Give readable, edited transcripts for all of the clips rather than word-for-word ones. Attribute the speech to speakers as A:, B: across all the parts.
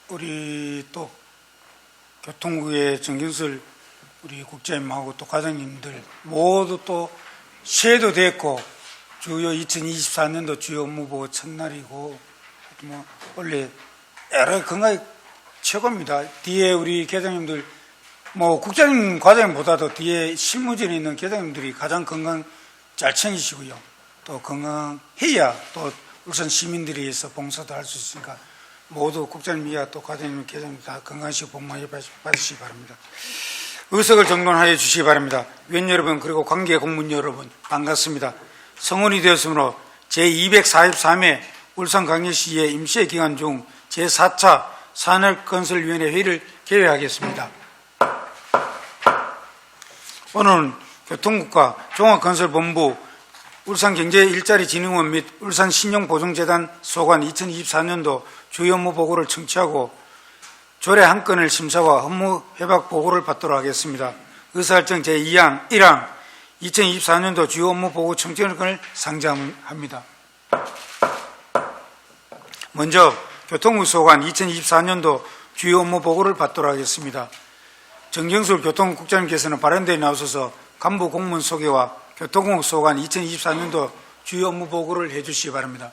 A: 우리 또 교통국의 정경슬 우리 국장님하고 또 과장님들 모두 또 쉐도 됐고 주요 2024년도 주요 업무보고 첫날이고 원래 여러 건강이 최고입니다. 뒤에 우리 계장님들 국장님 과장님보다도 뒤에 실무진에 있는 계장님들이 가장 건강 잘 챙기시고요. 또 건강해야 또 울산 시민들이 위해서 봉사도 할 수 있으니까 모두 국장님 이하 또 과장님, 계장님 다 건강하시고 복 많이 받으시기 바랍니다. 의석을 정돈하여 주시기 바랍니다. 위원 여러분 그리고 관계 공문 여러분 반갑습니다. 성원이 되었으므로 제243회 울산광역시의 임시회 기간 중 제4차 산업건설위원회 회의를 개회하겠습니다. 오늘은 교통국과 종합건설본부 울산경제일자리진흥원 및 울산신용보증재단 소관 2024년도 주요 업무 보고를 청취하고 조례 한 건을 심사와 업무 회박 보고를 받도록 하겠습니다. 의사일정 제2항 1항 2024년도 주요 업무 보고 청취권을 상정합니다. 먼저 교통국 소관 2024년도 주요 업무 보고를 받도록 하겠습니다. 정경술 교통국장님께서는 발언대에 나오셔서 간부 공무원 소개와 교통국 소관 2024년도 주요 업무 보고를 해주시기 바랍니다.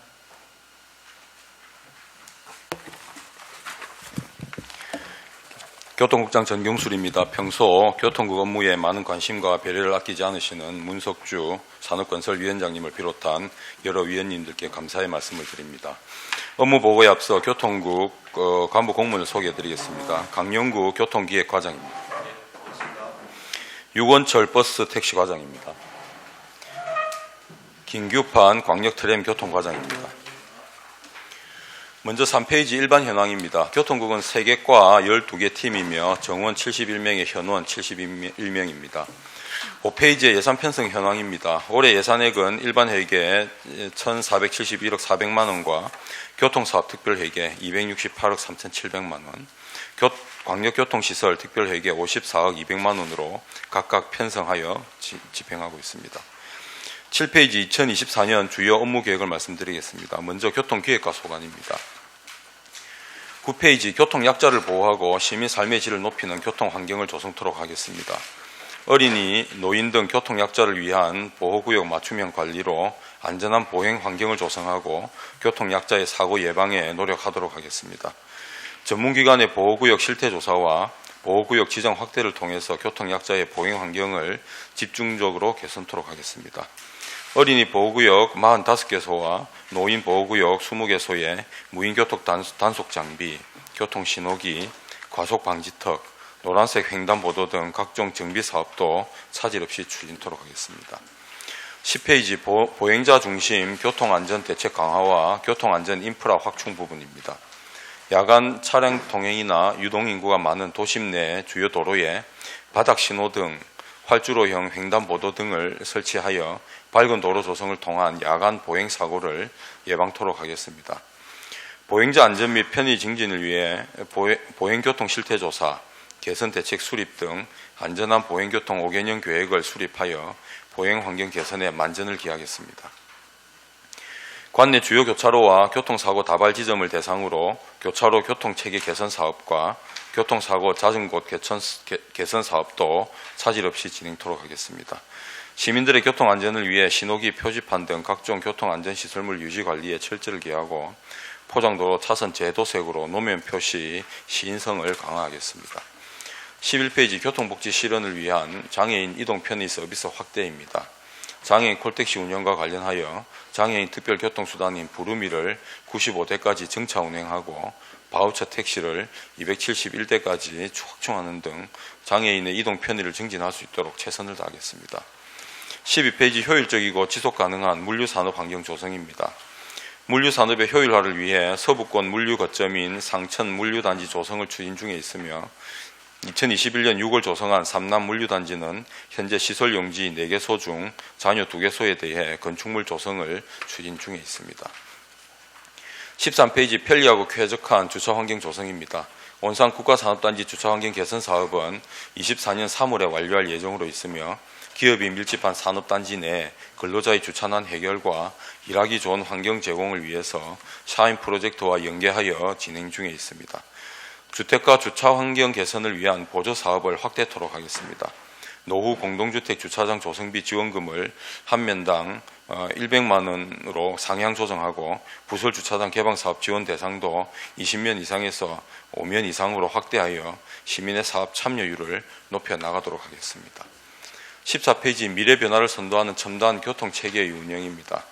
B: 교통국장 전경술입니다. 평소 교통국 업무에 많은 관심과 배려를 아끼지 않으시는 문석주 산업건설위원장님을 비롯한 여러 위원님들께 감사의 말씀을 드립니다. 업무 보고에 앞서 교통국 간부 공무원을 소개해드리겠습니다. 강영구 교통기획과장입니다. 유원철 버스 택시 과장입니다. 김규판 광역트램 교통과장입니다. 먼저 3페이지 일반 현황입니다. 교통국은 3개 과 12개 팀이며 정원 71명에 현원 71명입니다. 5페이지의 예산 편성 현황입니다. 올해 예산액은 일반회계 1,471억 400만원과 교통사업 특별회계 268억 3,700만원, 광역교통시설 특별회계 54억 200만원으로 각각 편성하여 집행하고 있습니다. 7페이지 2024년 주요 업무 계획을 말씀드리겠습니다. 먼저 교통기획과 소관입니다. 9페이지 교통약자를 보호하고 시민 삶의 질을 높이는 교통환경을 조성토록 하겠습니다. 어린이, 노인 등 교통약자를 위한 보호구역 맞춤형 관리로 안전한 보행 환경을 조성하고 교통약자의 사고 예방에 노력하도록 하겠습니다. 전문기관의 보호구역 실태조사와 보호구역 지정 확대를 통해서 교통약자의 보행 환경을 집중적으로 개선토록 하겠습니다. 어린이 보호구역 45개소와 노인 보호구역 20개소에 무인교통 단속 장비, 교통신호기, 과속방지턱, 노란색 횡단보도 등 각종 정비사업도 차질 없이 추진토록 하겠습니다. 10페이지 보행자 중심 교통안전 대책 강화와 교통안전 인프라 확충 부분입니다. 야간 차량 통행이나 유동인구가 많은 도심 내 주요 도로에 바닥신호 등 활주로형 횡단보도 등을 설치하여 밝은 도로 조성을 통한 야간 보행사고를 예방토록 하겠습니다. 보행자 안전 및 편의 증진을 위해 보행교통 실태조사, 개선대책 수립 등 안전한 보행교통 5개년 계획을 수립하여 보행환경 개선에 만전을 기하겠습니다. 관내 주요 교차로와 교통사고 다발 지점을 대상으로 교차로 교통체계 개선 사업과 교통사고 잦은 곳 개선 사업도 차질 없이 진행토록 하겠습니다. 시민들의 교통안전을 위해 신호기 표지판 등 각종 교통안전시설물 유지관리에 철저를 기하고 포장도로 차선 제도색으로 노면 표시 시인성을 강화하겠습니다. 11페이지 교통복지 실현을 위한 장애인 이동 편의 서비스 확대입니다. 장애인 콜택시 운영과 관련하여 장애인 특별교통수단인 부르미를 95대까지 정차 운행하고 바우처 택시를 271대까지 확충하는 등 장애인의 이동 편의를 증진할 수 있도록 최선을 다하겠습니다. 12페이지 효율적이고 지속가능한 물류산업 환경 조성입니다. 물류산업의 효율화를 위해 서부권 물류 거점인 상천 물류단지 조성을 추진 중에 있으며 2021년 6월 조성한 삼남 물류단지는 현재 시설용지 4개소 중 잔여 2개소에 대해 건축물 조성을 추진 중에 있습니다. 13페이지 편리하고 쾌적한 주차환경 조성입니다. 온산 국가산업단지 주차환경 개선 사업은 24년 3월에 완료할 예정으로 있으며 기업이 밀집한 산업단지 내 근로자의 주차난 해결과 일하기 좋은 환경 제공을 위해서 샤인 프로젝트와 연계하여 진행 중에 있습니다. 주택가 주차 환경 개선을 위한 보조 사업을 확대토록 하겠습니다. 노후 공동주택 주차장 조성비 지원금을 한 면당 100만 원으로 상향 조정하고 부설 주차장 개방 사업 지원 대상도 20면 이상에서 5면 이상으로 확대하여 시민의 사업 참여율을 높여 나가도록 하겠습니다. 14페이지 미래 변화를 선도하는 첨단 교통 체계의 운영입니다.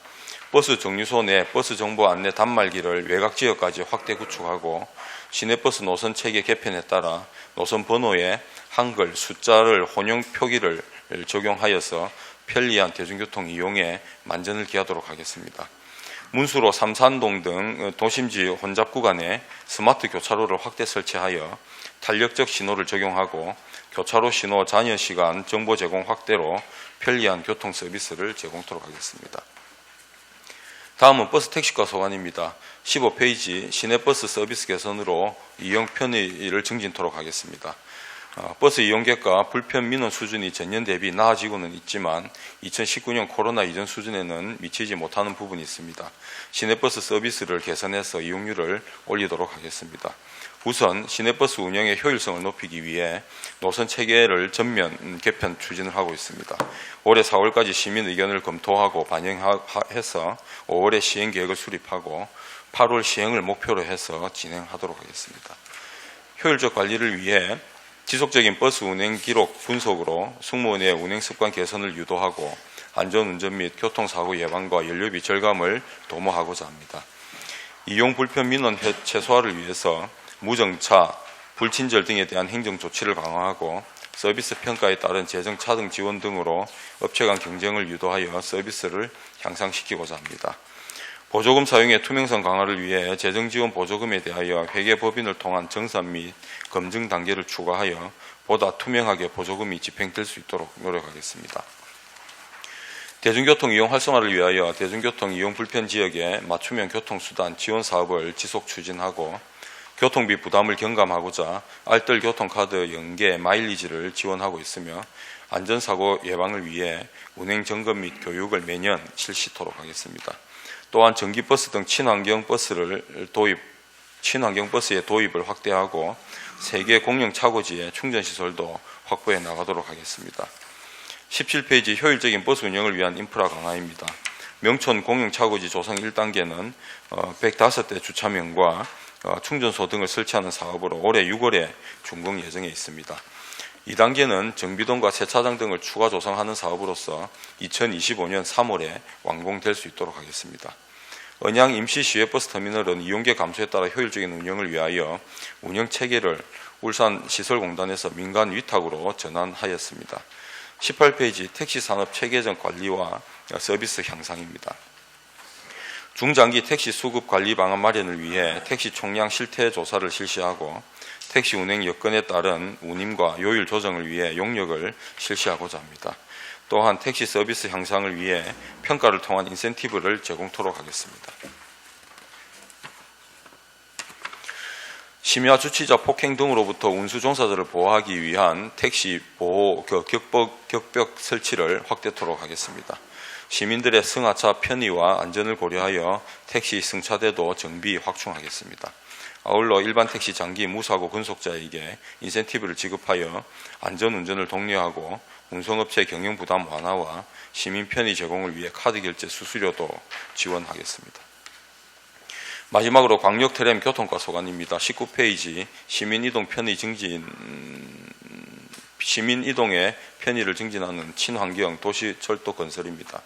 B: 버스 정류소 내 버스 정보 안내 단말기를 외곽 지역까지 확대 구축하고 시내버스 노선 체계 개편에 따라 노선 번호에 한글, 숫자를 혼용 표기를 적용하여서 편리한 대중교통 이용에 만전을 기하도록 하겠습니다. 문수로 삼산동 등 도심지 혼잡 구간에 스마트 교차로를 확대 설치하여 탄력적 신호를 적용하고 교차로 신호 잔여 시간 정보 제공 확대로 편리한 교통 서비스를 제공토록 하겠습니다. 다음은 버스 택시과 소관입니다. 15페이지 시내버스 서비스 개선으로 이용 편의를 증진토록 하겠습니다. 버스 이용객과 불편 민원 수준이 전년 대비 나아지고는 있지만 2019년 코로나 이전 수준에는 미치지 못하는 부분이 있습니다. 시내버스 서비스를 개선해서 이용률을 올리도록 하겠습니다. 우선 시내버스 운영의 효율성을 높이기 위해 노선 체계를 전면 개편 추진을 하고 있습니다. 올해 4월까지 시민 의견을 검토하고 반영해서 5월에 시행 계획을 수립하고 8월 시행을 목표로 해서 진행하도록 하겠습니다. 효율적 관리를 위해 지속적인 버스 운행 기록 분석으로 승무원의 운행 습관 개선을 유도하고 안전운전 및 교통사고 예방과 연료비 절감을 도모하고자 합니다. 이용 불편 민원 최소화를 위해서 무정차, 불친절 등에 대한 행정 조치를 강화하고 서비스 평가에 따른 재정 차등 지원 등으로 업체 간 경쟁을 유도하여 서비스를 향상시키고자 합니다. 보조금 사용의 투명성 강화를 위해 재정지원 보조금에 대하여 회계법인을 통한 정산 및 검증 단계를 추가하여 보다 투명하게 보조금이 집행될 수 있도록 노력하겠습니다. 대중교통 이용 활성화를 위하여 대중교통 이용 불편 지역에 맞춤형 교통수단 지원 사업을 지속 추진하고 교통비 부담을 경감하고자 알뜰 교통카드 연계 마일리지를 지원하고 있으며 안전사고 예방을 위해 운행 점검 및 교육을 매년 실시토록 하겠습니다. 또한 전기버스 등 친환경버스의 도입을 확대하고 세계 공영 차고지의 충전시설도 확보해 나가도록 하겠습니다. 17페이지 효율적인 버스 운영을 위한 인프라 강화입니다. 명촌 공영 차고지 조성 1단계는 105대 주차명과 충전소 등을 설치하는 사업으로 올해 6월에 준공 예정에 있습니다. 2단계는 정비동과 세차장 등을 추가 조성하는 사업으로서 2025년 3월에 완공될 수 있도록 하겠습니다. 언양 임시 시외버스 터미널은 이용객 감소에 따라 효율적인 운영을 위하여 운영 체계를 울산시설공단에서 민간 위탁으로 전환하였습니다. 18페이지 택시산업 체계적 관리와 서비스 향상입니다. 중장기 택시 수급 관리 방안 마련을 위해 택시 총량 실태 조사를 실시하고 택시 운행 여건에 따른 운임과 요율 조정을 위해 용역을 실시하고자 합니다. 또한 택시 서비스 향상을 위해 평가를 통한 인센티브를 제공토록 하겠습니다. 심야 주치자 폭행 등으로부터 운수 종사자를 보호하기 위한 택시 보호 격벽 설치를 확대토록 하겠습니다. 시민들의 승하차 편의와 안전을 고려하여 택시 승차대도 정비 확충하겠습니다. 아울러 일반 택시 장기 무사고 근속자에게 인센티브를 지급하여 안전운전을 독려하고 운송업체 경영 부담 완화와 시민 편의 제공을 위해 카드 결제 수수료도 지원하겠습니다. 마지막으로 광역 트램 교통과 소관입니다. 19페이지 시민 이동의 편의를 증진하는 친환경 도시철도 건설입니다.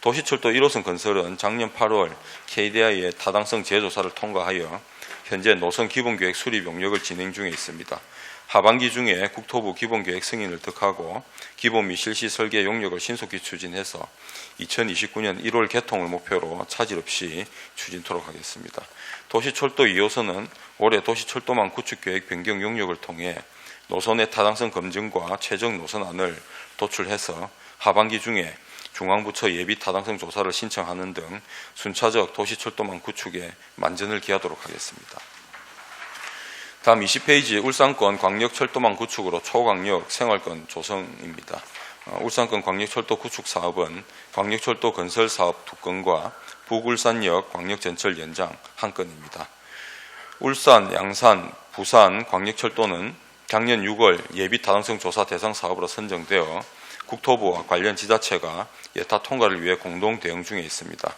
B: 도시철도 1호선 건설은 작년 8월 KDI의 타당성 재조사를 통과하여 현재 노선 기본계획 수립 용역을 진행 중에 있습니다. 하반기 중에 국토부 기본계획 승인을 득하고 기본 및 실시 설계 용역을 신속히 추진해서 2029년 1월 개통을 목표로 차질 없이 추진토록 하겠습니다. 도시철도 2호선은 올해 도시철도망 구축계획 변경 용역을 통해 노선의 타당성 검증과 최적 노선안을 도출해서 하반기 중에 중앙부처 예비 타당성 조사를 신청하는 등 순차적 도시철도망 구축에 만전을 기하도록 하겠습니다. 다음 20페이지 울산권 광역철도망 구축으로 초광역 생활권 조성입니다. 울산권 광역철도 구축 사업은 광역철도 건설 사업 2건과 북울산역 광역전철 연장 1건입니다. 울산, 양산, 부산 광역철도는 작년 6월 예비 타당성 조사 대상 사업으로 선정되어 국토부와 관련 지자체가 예타 통과를 위해 공동 대응 중에 있습니다.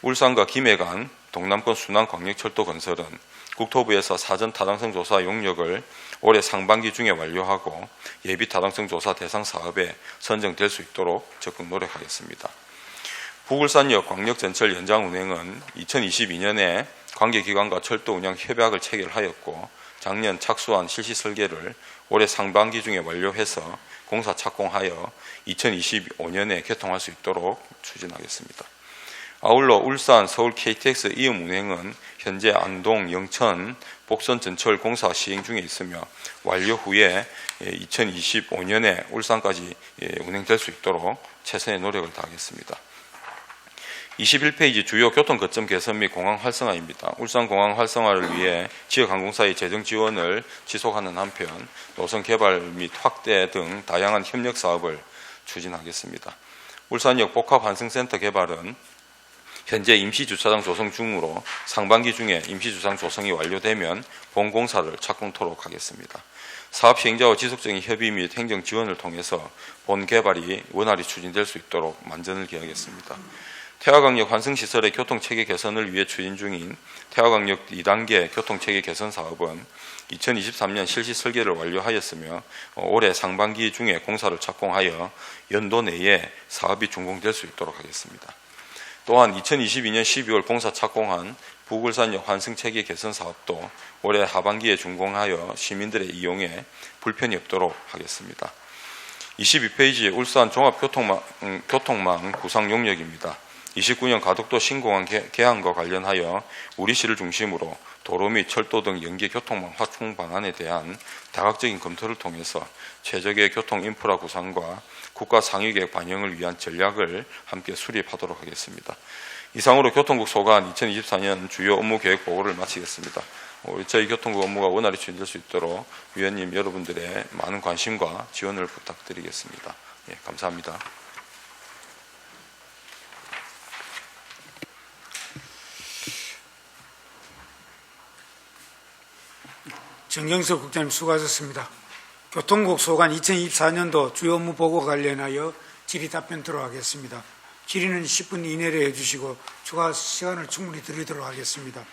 B: 울산과 김해 간 동남권 순환 광역철도 건설은 국토부에서 사전 타당성 조사 용역을 올해 상반기 중에 완료하고 예비 타당성 조사 대상 사업에 선정될 수 있도록 적극 노력하겠습니다. 북울산역 광역전철 연장 운행은 2022년에 관계기관과 철도 운영 협약을 체결하였고 작년 착수한 실시 설계를 올해 상반기 중에 완료해서 공사 착공하여 2025년에 개통할 수 있도록 추진하겠습니다. 아울러 울산, 서울 KTX 이음 운행은 현재 안동, 영천, 복선 전철 공사 시행 중에 있으며 완료 후에 2025년에 울산까지 운행될 수 있도록 최선의 노력을 다하겠습니다. 21페이지 주요 교통 거점 개선 및 공항 활성화입니다. 울산 공항 활성화를 위해 지역 항공사의 재정 지원을 지속하는 한편 노선 개발 및 확대 등 다양한 협력 사업을 추진하겠습니다. 울산역 복합 환승센터 개발은 현재 임시주차장 조성 중으로 상반기 중에 임시주차장 조성이 완료되면 본공사를 착공토록 하겠습니다. 사업 시행자와 지속적인 협의 및 행정 지원을 통해서 본 개발이 원활히 추진될 수 있도록 만전을 기하겠습니다. 태화강역 환승시설의 교통체계 개선을 위해 추진 중인 태화강역 2단계 교통체계 개선 사업은 2023년 실시 설계를 완료하였으며 올해 상반기 중에 공사를 착공하여 연도 내에 사업이 준공될 수 있도록 하겠습니다. 또한 2022년 12월 공사 착공한 북울산역 환승체계 개선 사업도 올해 하반기에 준공하여 시민들의 이용에 불편이 없도록 하겠습니다. 22페이지 울산 종합교통망 구상 용역입니다. 29년 가덕도 신공항 개항과 관련하여 우리시를 중심으로 도로 및 철도 등 연계 교통망 확충 방안에 대한 다각적인 검토를 통해서 최적의 교통 인프라 구상과 국가 상위계획 반영을 위한 전략을 함께 수립하도록 하겠습니다. 이상으로 교통국 소관 2024년 주요 업무 계획 보고를 마치겠습니다. 저희 교통국 업무가 원활히 추진될 수 있도록 위원님 여러분들의 많은 관심과 지원을 부탁드리겠습니다. 예, 감사합니다.
A: 정경석 국장님 수고하셨습니다. 교통국 소관 2024년도 주요 업무 보고 관련하여 질의 답변 들어가겠습니다. 질의는 10분 이내로 해주시고 추가 시간을 충분히 드리도록 하겠습니다.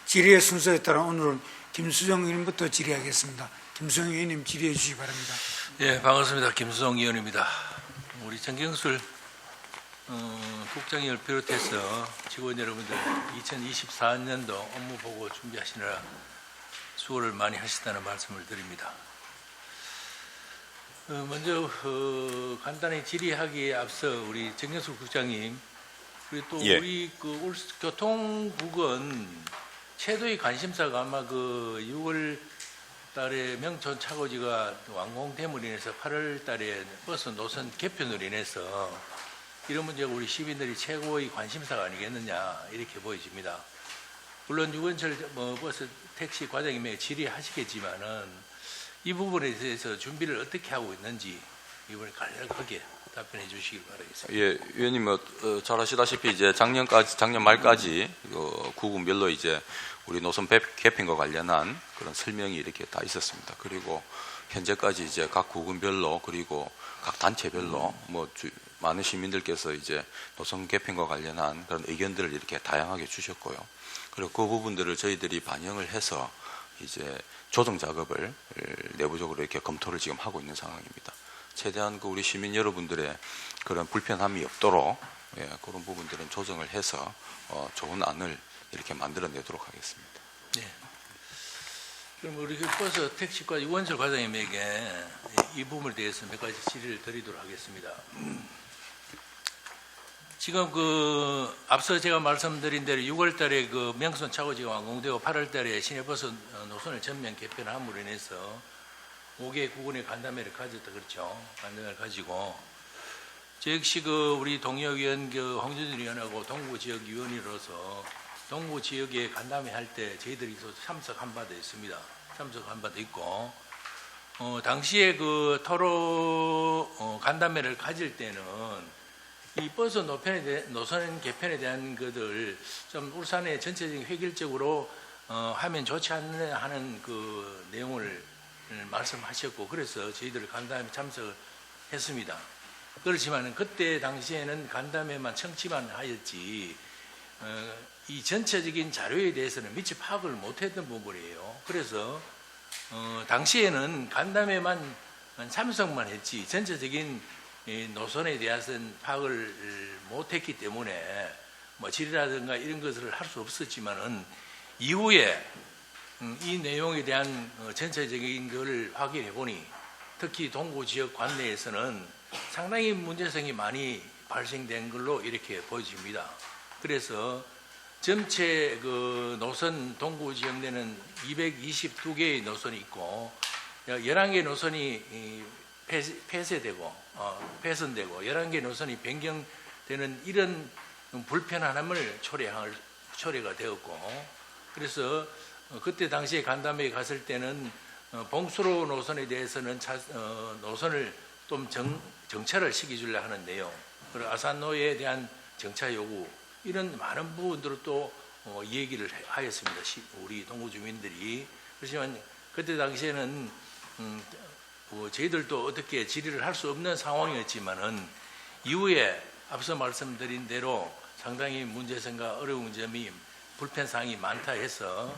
A: 질의의 순서에 따라 오늘은 김수정 의원님부터 질의하겠습니다. 김수정 의원님 질의해 주시기 바랍니다.
C: 예, 반갑습니다. 김수정 의원입니다. 우리 정경술 국장님을 비롯해서 직원 여러분들 2024년도 업무 보고 준비하시느라 수고를 많이 하시다는 말씀을 드립니다. 먼저 간단히 질의하기에 앞서 우리 정경수 국장님 그리고 또
B: 예.
C: 우리 교통국은 최도의 관심사가 아마 6월 달에 명천 차고지가 완공됨으로 인해서 8월 달에 버스 노선 개편으로 인해서 이런 문제가 우리 시민들이 최고의 관심사가 아니겠느냐 이렇게 보여집니다. 물론 유건철 버스 택시 과장님에게 질의하시겠지만은 이 부분에 대해서 준비를 어떻게 하고 있는지 이번에 간략하게 답변해 주시길 바라겠습니다.
B: 예, 위원님 잘 아시다시피 이제 작년 말까지 구군별로 이제 우리 노선 개편과 관련한 그런 설명이 이렇게 다 있었습니다. 그리고 현재까지 이제 각 구군별로 그리고 각 단체별로 많은 시민들께서 이제 노선 개편과 관련한 그런 의견들을 이렇게 다양하게 주셨고요. 그리고 그 부분들을 저희들이 반영을 해서 이제 조정 작업을 내부적으로 이렇게 검토를 지금 하고 있는 상황입니다. 최대한 우리 시민 여러분들의 그런 불편함이 없도록 그런 부분들은 조정을 해서 좋은 안을 이렇게 만들어내도록 하겠습니다.
C: 네. 그럼 우리 버스 택시과 유건철 과장님에게 이 부분에 대해서 몇 가지 질의를 드리도록 하겠습니다. 지금 앞서 제가 말씀드린 대로 6월 달에 명선 차고지가 완공되고 8월 달에 시내버스 노선을 전면 개편함으로 인해서 5개 구군의 간담회를 가졌다 그렇죠. 간담회를 가지고 저 역시 우리 동의위원 홍준일 위원하고 동구 지역 위원으로서 동구 지역에 간담회 할 때 저희들이 참석한 바도 있습니다. 참석한 바도 있고 당시에 그 토로 간담회를 가질 때는 이 버스 노선 개편에 대한 것들 좀 울산의 전체적인 획일적으로 하면 좋지 않나 하는 그 내용을 말씀하셨고, 그래서 저희들 간담회 참석했습니다. 그렇지만 그때 당시에는 간담회만 청취만 하였지 이 전체적인 자료에 대해서는 미처 파악을 못했던 부분이에요. 그래서 당시에는 간담회만 참석만 했지 전체적인 이 노선에 대해서는 파악을 못했기 때문에 뭐 질의라든가 이런 것을 할 수 없었지만은 이후에 이 내용에 대한 전체적인 것을 확인해 보니 특히 동구 지역 관내에서는 상당히 문제성이 많이 발생된 걸로 이렇게 보여집니다. 그래서 전체 그 노선 동구 지역 내는 222개의 노선이 있고 11개 노선이 폐쇄되고 폐선되고 11개 노선이 변경되는 이런 불편함을 초래가 되었고, 그래서 그때 당시에 간담회에 갔을 때는 봉수로 노선에 대해서는 노선을 좀 정차를 시켜주려 하는 내용, 그리고 아산로에 대한 정차 요구, 이런 많은 부분들을 또 얘기를 하였습니다. 우리 동구 주민들이. 그렇지만 그때 당시에는 저희들도 어떻게 질의를 할 수 없는 상황이었지만은 이후에 앞서 말씀드린 대로 상당히 문제성과 어려운 점이 불편사항이 많다 해서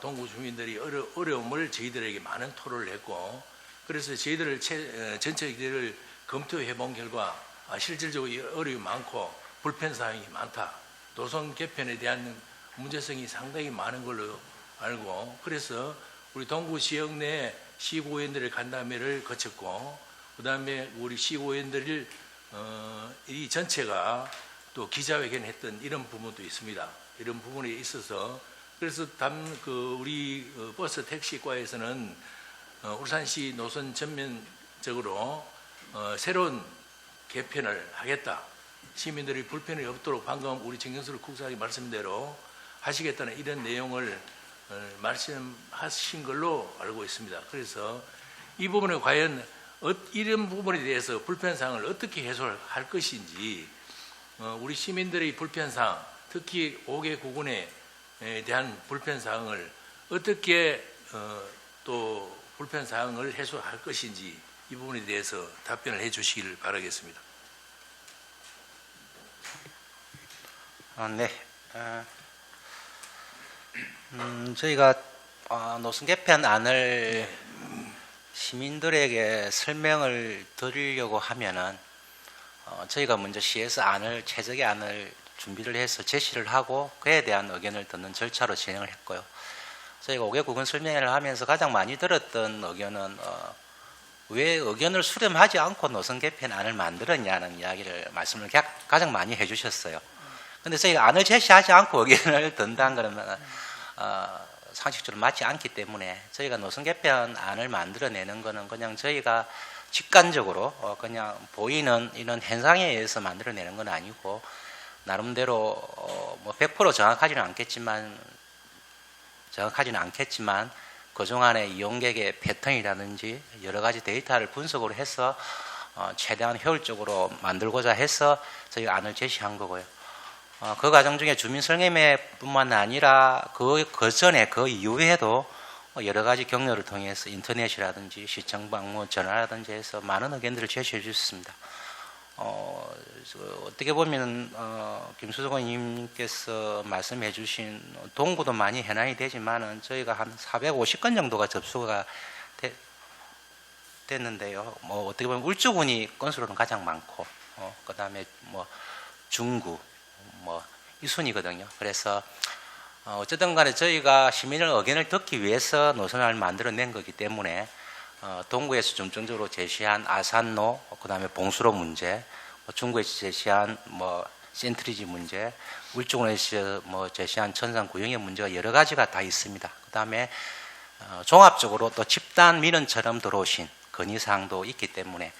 C: 동구 주민들이 어려움을 저희들에게 많은 토로를 했고, 그래서 저희들을 전체를 검토해 본 결과 실질적으로 어려움이 많고 불편사항이 많다, 노선 개편에 대한 문제성이 상당히 많은 걸로 알고, 그래서 우리 동구 지역 내 시구의원들의 간담회를 거쳤고, 그 다음에 우리 시구의원들이 이 전체가 또 기자회견했던 이런 부분도 있습니다. 이런 부분이 있어서 그래서 우리 버스 택시과에서는 울산시 노선 전면적으로 새로운 개편을 하겠다. 시민들이 불편이 없도록 방금 우리 정경수 국장이 말씀대로 하시겠다는 이런 내용을 말씀하신 걸로 알고 있습니다. 그래서 이 부분에 과연 이런 부분에 대해서 불편사항을 어떻게 해소할 것인지, 우리 시민들의 불편사항, 특히 5개 구군에 대한 불편사항을 어떻게 또 불편사항을 해소할 것인지 이 부분에 대해서 답변을 해 주시기를 바라겠습니다.
D: 네. 저희가 노선 개편안을 시민들에게 설명을 드리려고 하면은 저희가 먼저 시에서 최적의 안을 준비를 해서 제시를 하고 그에 대한 의견을 듣는 절차로 진행을 했고요. 저희가 5개 구군 설명회를 하면서 가장 많이 들었던 의견은 왜 의견을 수렴하지 않고 노선 개편안을 만들었냐는 말씀을 가장 많이 해주셨어요. 근데 저희가 안을 제시하지 않고 의견을 든다는 그러면 상식적으로 맞지 않기 때문에 저희가 노선 개편안을 만들어내는 거는 그냥 저희가 직관적으로 그냥 보이는 이런 현상에 의해서 만들어내는 건 아니고, 나름대로 뭐 100% 정확하지는 않겠지만 그동안의 이용객의 패턴이라든지 여러 가지 데이터를 분석을 해서 최대한 효율적으로 만들고자 해서 저희가 안을 제시한 거고요. 그 과정 중에 주민설명회뿐만 아니라 그 전에 그 이후에도 여러 가지 경로를 통해서 인터넷이라든지 시청 방문 전화라든지 해서 많은 의견들을 제시해 주셨습니다. 어떻게 보면 김수석 의원님께서 말씀해 주신 동구도 많이 해당이 되지만은 저희가 한 450건 정도가 접수가 됐는데요. 뭐 어떻게 보면 울주군이 건수로는 가장 많고, 그 다음에 뭐 중구, 이 순이거든요. 그래서 어쨌든 간에 저희가 시민의 의견을 듣기 위해서 노선을 만들어낸 거기 때문에 동구에서 중점적으로 제시한 아산로, 그 다음에 봉수로 문제, 중구에서 제시한 센트리지 문제, 울주군에서 제시한 천상 구형의 문제가 여러 가지가 다 있습니다. 그 다음에 종합적으로 또 집단 민원처럼 들어오신 건의사항도 있기 때문에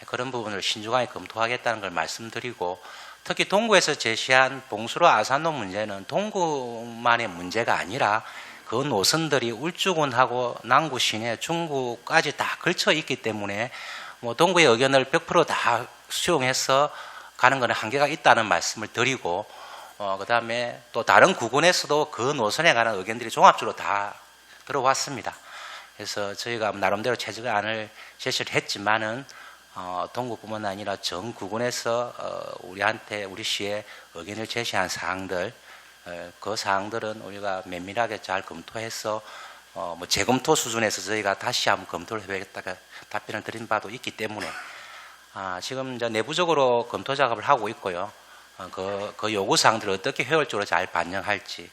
D: 그런 부분을 신중하게 검토하겠다는 걸 말씀드리고, 특히 동구에서 제시한 봉수로 아산로 문제는 동구만의 문제가 아니라 그 노선들이 울주군하고 남구 시내 중구까지 다 걸쳐 있기 때문에 뭐 동구의 의견을 100%다 수용해서 가는 것은 한계가 있다는 말씀을 드리고, 그다음에 또 다른 구군에서도 그 노선에 관한 의견들이 종합적으로 다 들어왔습니다. 그래서 저희가 나름대로 최저안을 제시를 했지만은 동구뿐만 아니라 전 구군에서 우리 시에 의견을 제시한 사항들, 그 사항들은 우리가 면밀하게 잘 검토해서 뭐 재검토 수준에서 저희가 다시 한번 검토를 해보겠다가 답변을 드린 바도 있기 때문에 지금 이제 내부적으로 검토 작업을 하고 있고요. 그 요구 사항들을 어떻게 효율적으로 잘 반영할지,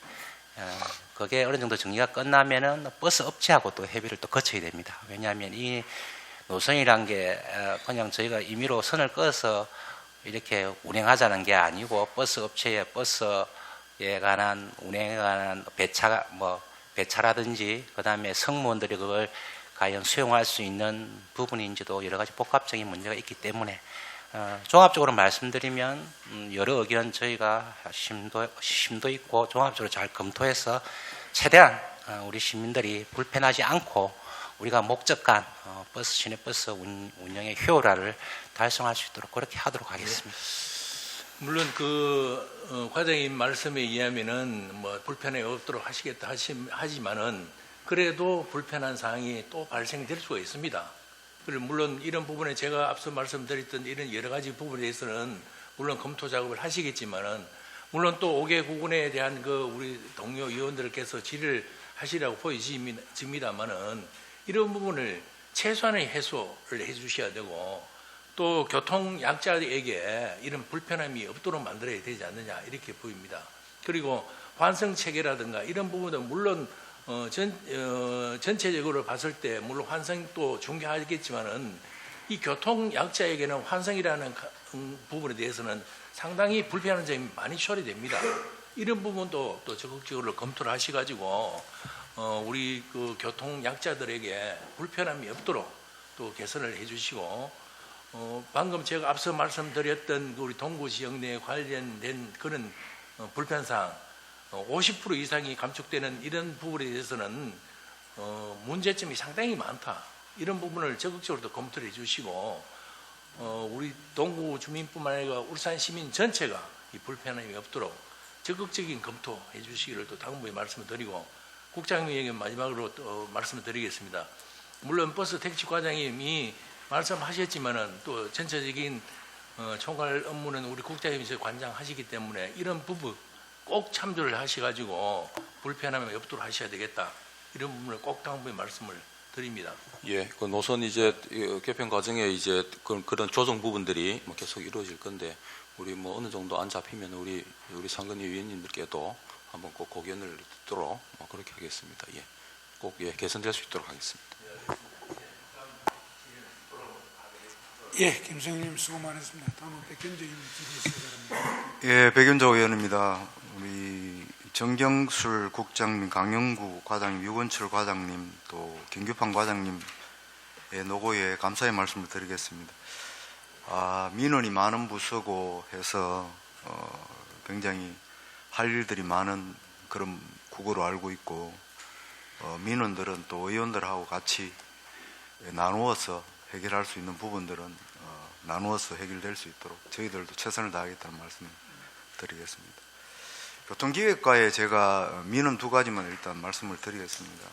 D: 그게 어느 정도 정리가 끝나면은 버스 업체하고 또 협의를 또 거쳐야 됩니다. 왜냐하면 이 노선이란 게 그냥 저희가 임의로 선을 꺼서 이렇게 운행하자는 게 아니고, 버스 업체의 버스에 관한 운행에 관한 배차라든지 그다음에 승무원들이 그걸 과연 수용할 수 있는 부분인지도 여러 가지 복합적인 문제가 있기 때문에 종합적으로 말씀드리면 여러 의견 저희가 심도 있고 종합적으로 잘 검토해서 최대한 우리 시민들이 불편하지 않고 우리가 목적간 시내 버스 운영의 효율화를 달성할 수 있도록 그렇게 하도록 하겠습니다.
C: 물론 과장님 말씀에 의하면은 뭐 불편함이 없도록 하시겠다 하지만은 그래도 불편한 사항이 또 발생될 수가 있습니다. 그리고 물론 이런 부분에 제가 앞서 말씀드렸던 이런 여러 가지 부분에 대해서는 물론 검토 작업을 하시겠지만은, 물론 또 5개 구군에 대한 우리 동료 의원들께서 질의를 하시라고 보여집니다만은 이런 부분을 최소한의 해소를 해주셔야 되고, 또 교통 약자에게 이런 불편함이 없도록 만들어야 되지 않느냐 이렇게 보입니다. 그리고 환승 체계라든가 이런 부분도 물론 전체적으로 봤을 때 물론 환승도 중요하겠지만은 이 교통 약자에게는 환승이라는 부분에 대해서는 상당히 불편한 점이 많이 처리됩니다. 이런 부분도 또 적극적으로 검토를 하셔가지고 우리 교통 약자들에게 불편함이 없도록 또 개선을 해주시고, 방금 제가 앞서 말씀드렸던 우리 동구 지역 내에 관련된 그런 불편사항 50% 이상이 감축되는 이런 부분에 대해서는 문제점이 상당히 많다. 이런 부분을 적극적으로 검토를 해주시고, 우리 동구 주민뿐만 아니라 울산 시민 전체가 이 불편함이 없도록 적극적인 검토해 주시기를 또 당부에 말씀을 드리고, 국장님에게 마지막으로 또 말씀을 드리겠습니다. 물론 버스 택시 과장님이 말씀하셨지만은 또 전체적인 총괄 업무는 우리 국장님이 관장하시기 때문에 이런 부분 꼭 참조를 하셔가지고 불편함이 없도록 하셔야 되겠다. 이런 부분을 꼭 당부의 말씀을 드립니다.
B: 예, 그 노선 이제 개편 과정에 이제 그런 조정 부분들이 뭐 계속 이루어질 건데, 우리 뭐 어느 정도 안 잡히면 우리 상근위 위원님들께도 한번 꼭 고견을 듣도록 그렇게 하겠습니다. 예, 꼭 개선될 수 있도록 하겠습니다.
A: 예, 김성님 수고 많으셨습니다. 다음은 백현조 의원 질의해 바랍니다.
E: 예, 백윤조 의원입니다. 우리 정경술 국장님, 강영구 과장님, 유건철 과장님, 또 김규판 과장님의 노고에 감사의 말씀을 드리겠습니다. 민원이 많은 부서고 해서 굉장히 할 일들이 많은 그런 국어로 알고 있고, 민원들은 또 의원들하고 같이 나누어서 해결할 수 있는 부분들은 나누어서 해결될 수 있도록 저희들도 최선을 다하겠다는 말씀을 드리겠습니다. 교통기획과에 제가 민원 2가지만 일단 말씀을 드리겠습니다.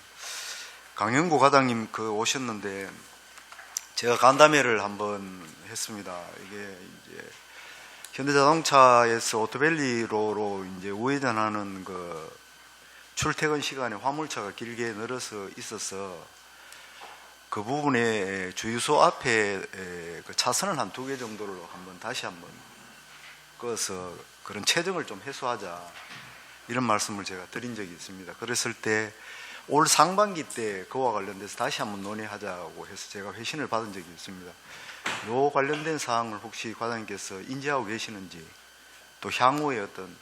E: 강영구 과장님 오셨는데 제가 간담회를 한번 했습니다. 이게 이제 현대자동차에서 오토밸리로로 이제 우회전하는 출퇴근 시간에 화물차가 길게 늘어서 있어서 그 부분에 주유소 앞에 차선을 한 2개 정도를 다시 한번 꺼서 그런 체증을 좀 해소하자, 이런 말씀을 제가 드린 적이 있습니다. 그랬을 때 올 상반기 때 그와 관련돼서 다시 한번 논의하자고 해서 제가 회신을 받은 적이 있습니다. 요 관련된 사항을 혹시 과장님께서 인지하고 계시는지, 또 향후의 어떤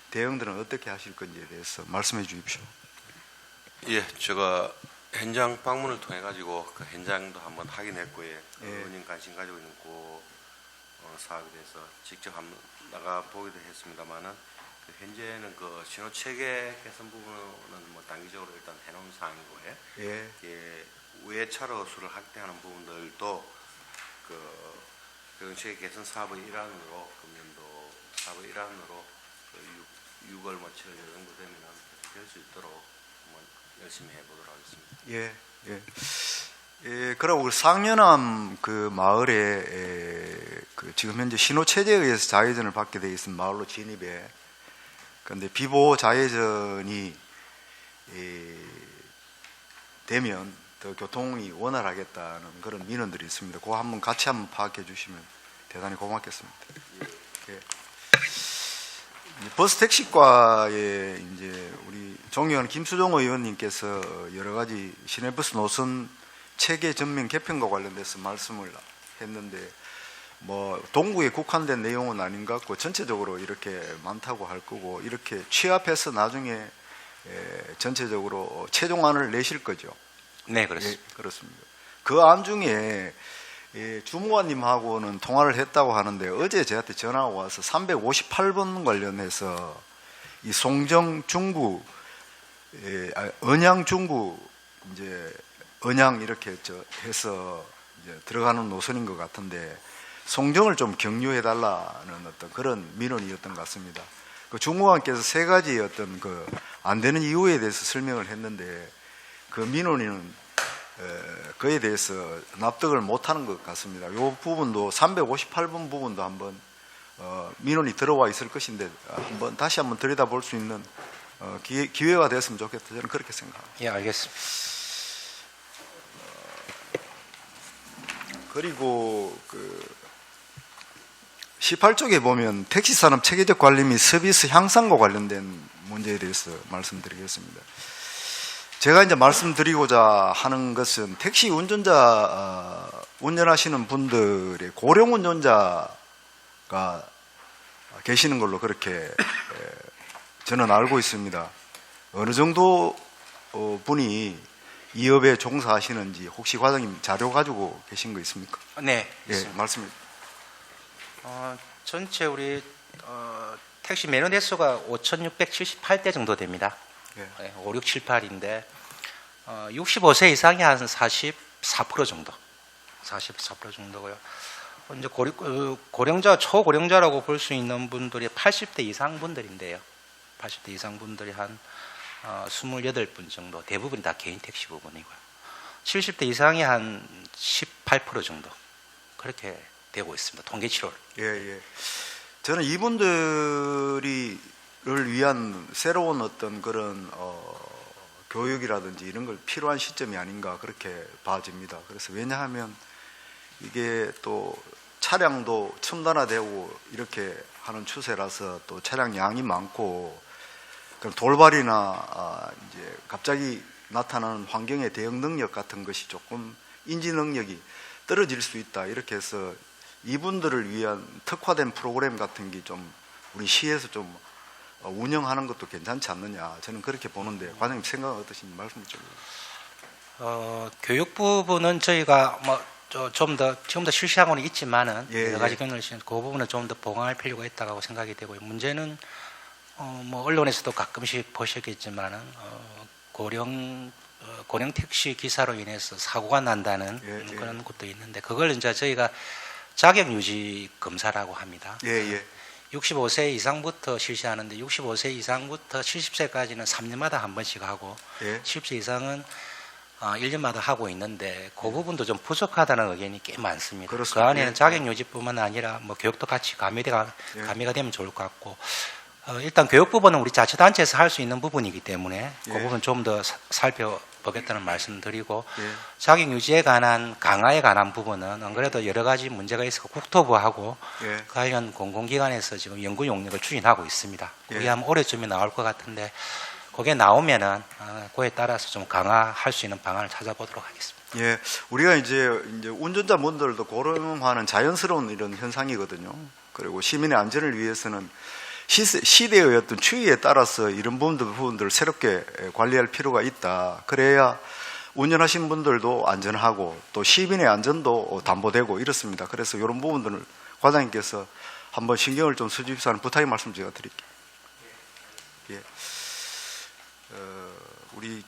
E: 대응들은 어떻게 하실 건지에 대해서 말씀해 주십시오.
F: 예, 제가 현장 방문을 통해 가지고 그 현장도 한번 확인했고요. 의원님 관심 가지고 있는 사업에 대해서 직접 한번 나가 보기도 했습니다만은 현재는 그 신호 체계 개선 부분은 뭐 단기적으로 일단 해놓은 사항이고요.
E: 예.
F: 예, 우회 차로 수를 확대하는 부분들도 그 교통체계 개선 사업의 일환으로 금년도 사업의 일환으로 그 6월 뭐 7월 정도 되면 될 수 있도록 한번 열심히 해보도록 하겠습니다.
E: 예, 예. 예, 그리고 상련암 그 마을에 그 지금 현재 신호 체제에 의해서 자회전을 받게 되어 있는 마을로 진입해. 그런데 비보호 자회전이 되면 더 교통이 원활하겠다는 그런 민원들이 있습니다. 그거 한번 같이 한번 파악해 주시면 대단히 고맙겠습니다. 예. 버스 택시과에 이제 우리 존경하는 김수종 의원님께서 여러 가지 시내버스 노선 체계 전면 개편과 관련돼서 말씀을 했는데 뭐 동구에 국한된 내용은 아닌 것 같고 전체적으로 이렇게 많다고 할 거고 이렇게 취합해서 나중에 전체적으로 최종안을 내실 거죠.
D: 네, 그렇습니다.
E: 예, 그렇습니다. 그 안 중에 주무관님하고는 통화를 했다고 하는데 어제 저한테 전화가 와서 358번 관련해서 이 송정 중구, 언양 중구 이제 언양 이렇게 해서 이제 들어가는 노선인 것 같은데 송정을 좀 격려해 달라는 어떤 그런 민원이었던 것 같습니다. 그 주무관께서 세 가지 어떤 그 안 되는 이유에 대해서 설명을 했는데 그 민원인은 그에 대해서 납득을 못하는 것 같습니다. 이 부분도 358번 부분도 한번 민원이 들어와 있을 것인데 한번 다시 한번 들여다볼 수 있는 기회가 됐으면 좋겠다. 저는 그렇게 생각합니다.
D: 예, 알겠습니다.
E: 그리고 그 18쪽에 보면 택시산업 체계적 관리 및 서비스 향상과 관련된 문제에 대해서 말씀드리겠습니다. 제가 이제 말씀드리고자 하는 것은 택시 운전자 운전하시는 분들의 고령 운전자가 계시는 걸로 그렇게 저는 알고 있습니다. 어느 정도 분이 이 업에 종사하시는지 혹시 과장님 자료 가지고 계신 거 있습니까?
D: 네,
E: 예,
D: 있습니다.
E: 말씀.
D: 전체 우리 택시 매너 대수가 5,678대 정도 됩니다.
E: 예.
D: 5, 6, 7, 8인데 65세 이상이 한 44% 정도, 44% 정도고요. 이제 고령자, 초고령자라고 볼 수 있는 분들이 80대 이상 분들인데요. 80대 이상 분들이 한 28분 정도, 대부분 다 개인 택시 부분이고요. 70대 이상이 한 18% 정도 그렇게 되고 있습니다. 통계치로를.
E: 예, 예. 저는 이분들을 위한 새로운 어떤 그런 교육이라든지 이런 걸 필요한 시점이 아닌가 그렇게 봐집니다. 그래서 왜냐하면 이게 또 차량도 첨단화되고 이렇게 하는 추세라서 또 차량 양이 많고 그럼 돌발이나 이제 갑자기 나타나는 환경의 대응 능력 같은 것이 조금 인지 능력이 떨어질 수 있다. 이렇게 해서 이분들을 위한 특화된 프로그램 같은 게 좀 우리 시에서 좀 운영하는 것도 괜찮지 않느냐. 저는 그렇게 보는데 과장님 생각은 어떠신지 말씀 좀.
D: 교육 부분은 저희가 좀 더 지금도 실시하고는 있지만은
E: 예,
D: 여러 가지
E: 예.
D: 경로를 그 부분은 좀 더 보강할 필요가 있다고 생각이 되고요. 문제는 뭐 언론에서도 가끔씩 보셨겠지만은 고령 택시 기사로 인해서 사고가 난다는
E: 예, 예.
D: 그런 것도 있는데 그걸 이제 저희가 자격 유지 검사라고 합니다.
E: 예, 예.
D: 65세 이상부터 실시하는데 65세 이상부터 70세까지는 3년마다 한 번씩 하고
E: 예.
D: 70세 이상은 1년마다 하고 있는데 그 부분도 좀 부족하다는 의견이 꽤 많습니다.
E: 그렇습니다.
D: 그 안에는
E: 예.
D: 자격 유지뿐만 아니라 뭐 교육도 같이 가미가
E: 예.
D: 되면 좋을 것 같고 일단 교육 부분은 우리 자치단체에서 할 수 있는 부분이기 때문에 그
E: 예.
D: 부분 좀 더 살펴보겠다는 말씀드리고
E: 예.
D: 자격 유지에 관한 강화에 관한 부분은 안 그래도 여러 가지 문제가 있어서 국토부하고
E: 예.
D: 관련 공공기관에서 지금 연구 용역을 추진하고 있습니다. 그게
E: 예.
D: 아마 올해쯤에 나올 것 같은데 그게 나오면은 그에 따라서 좀 강화할 수 있는 방안을 찾아보도록 하겠습니다.
E: 예, 우리가 이제 운전자분들도 고령화는 자연스러운 이런 현상이거든요. 그리고 시민의 안전을 위해서는 시대의 어떤 추이에 따라서 이런 부분들을 새롭게 관리할 필요가 있다. 그래야 운전하신 분들도 안전하고 또 시민의 안전도 담보되고 이렇습니다. 그래서 이런 부분들을 과장님께서 한번 신경을 좀 써주십사는 부탁의 말씀 제가 드릴게요. 예. 우리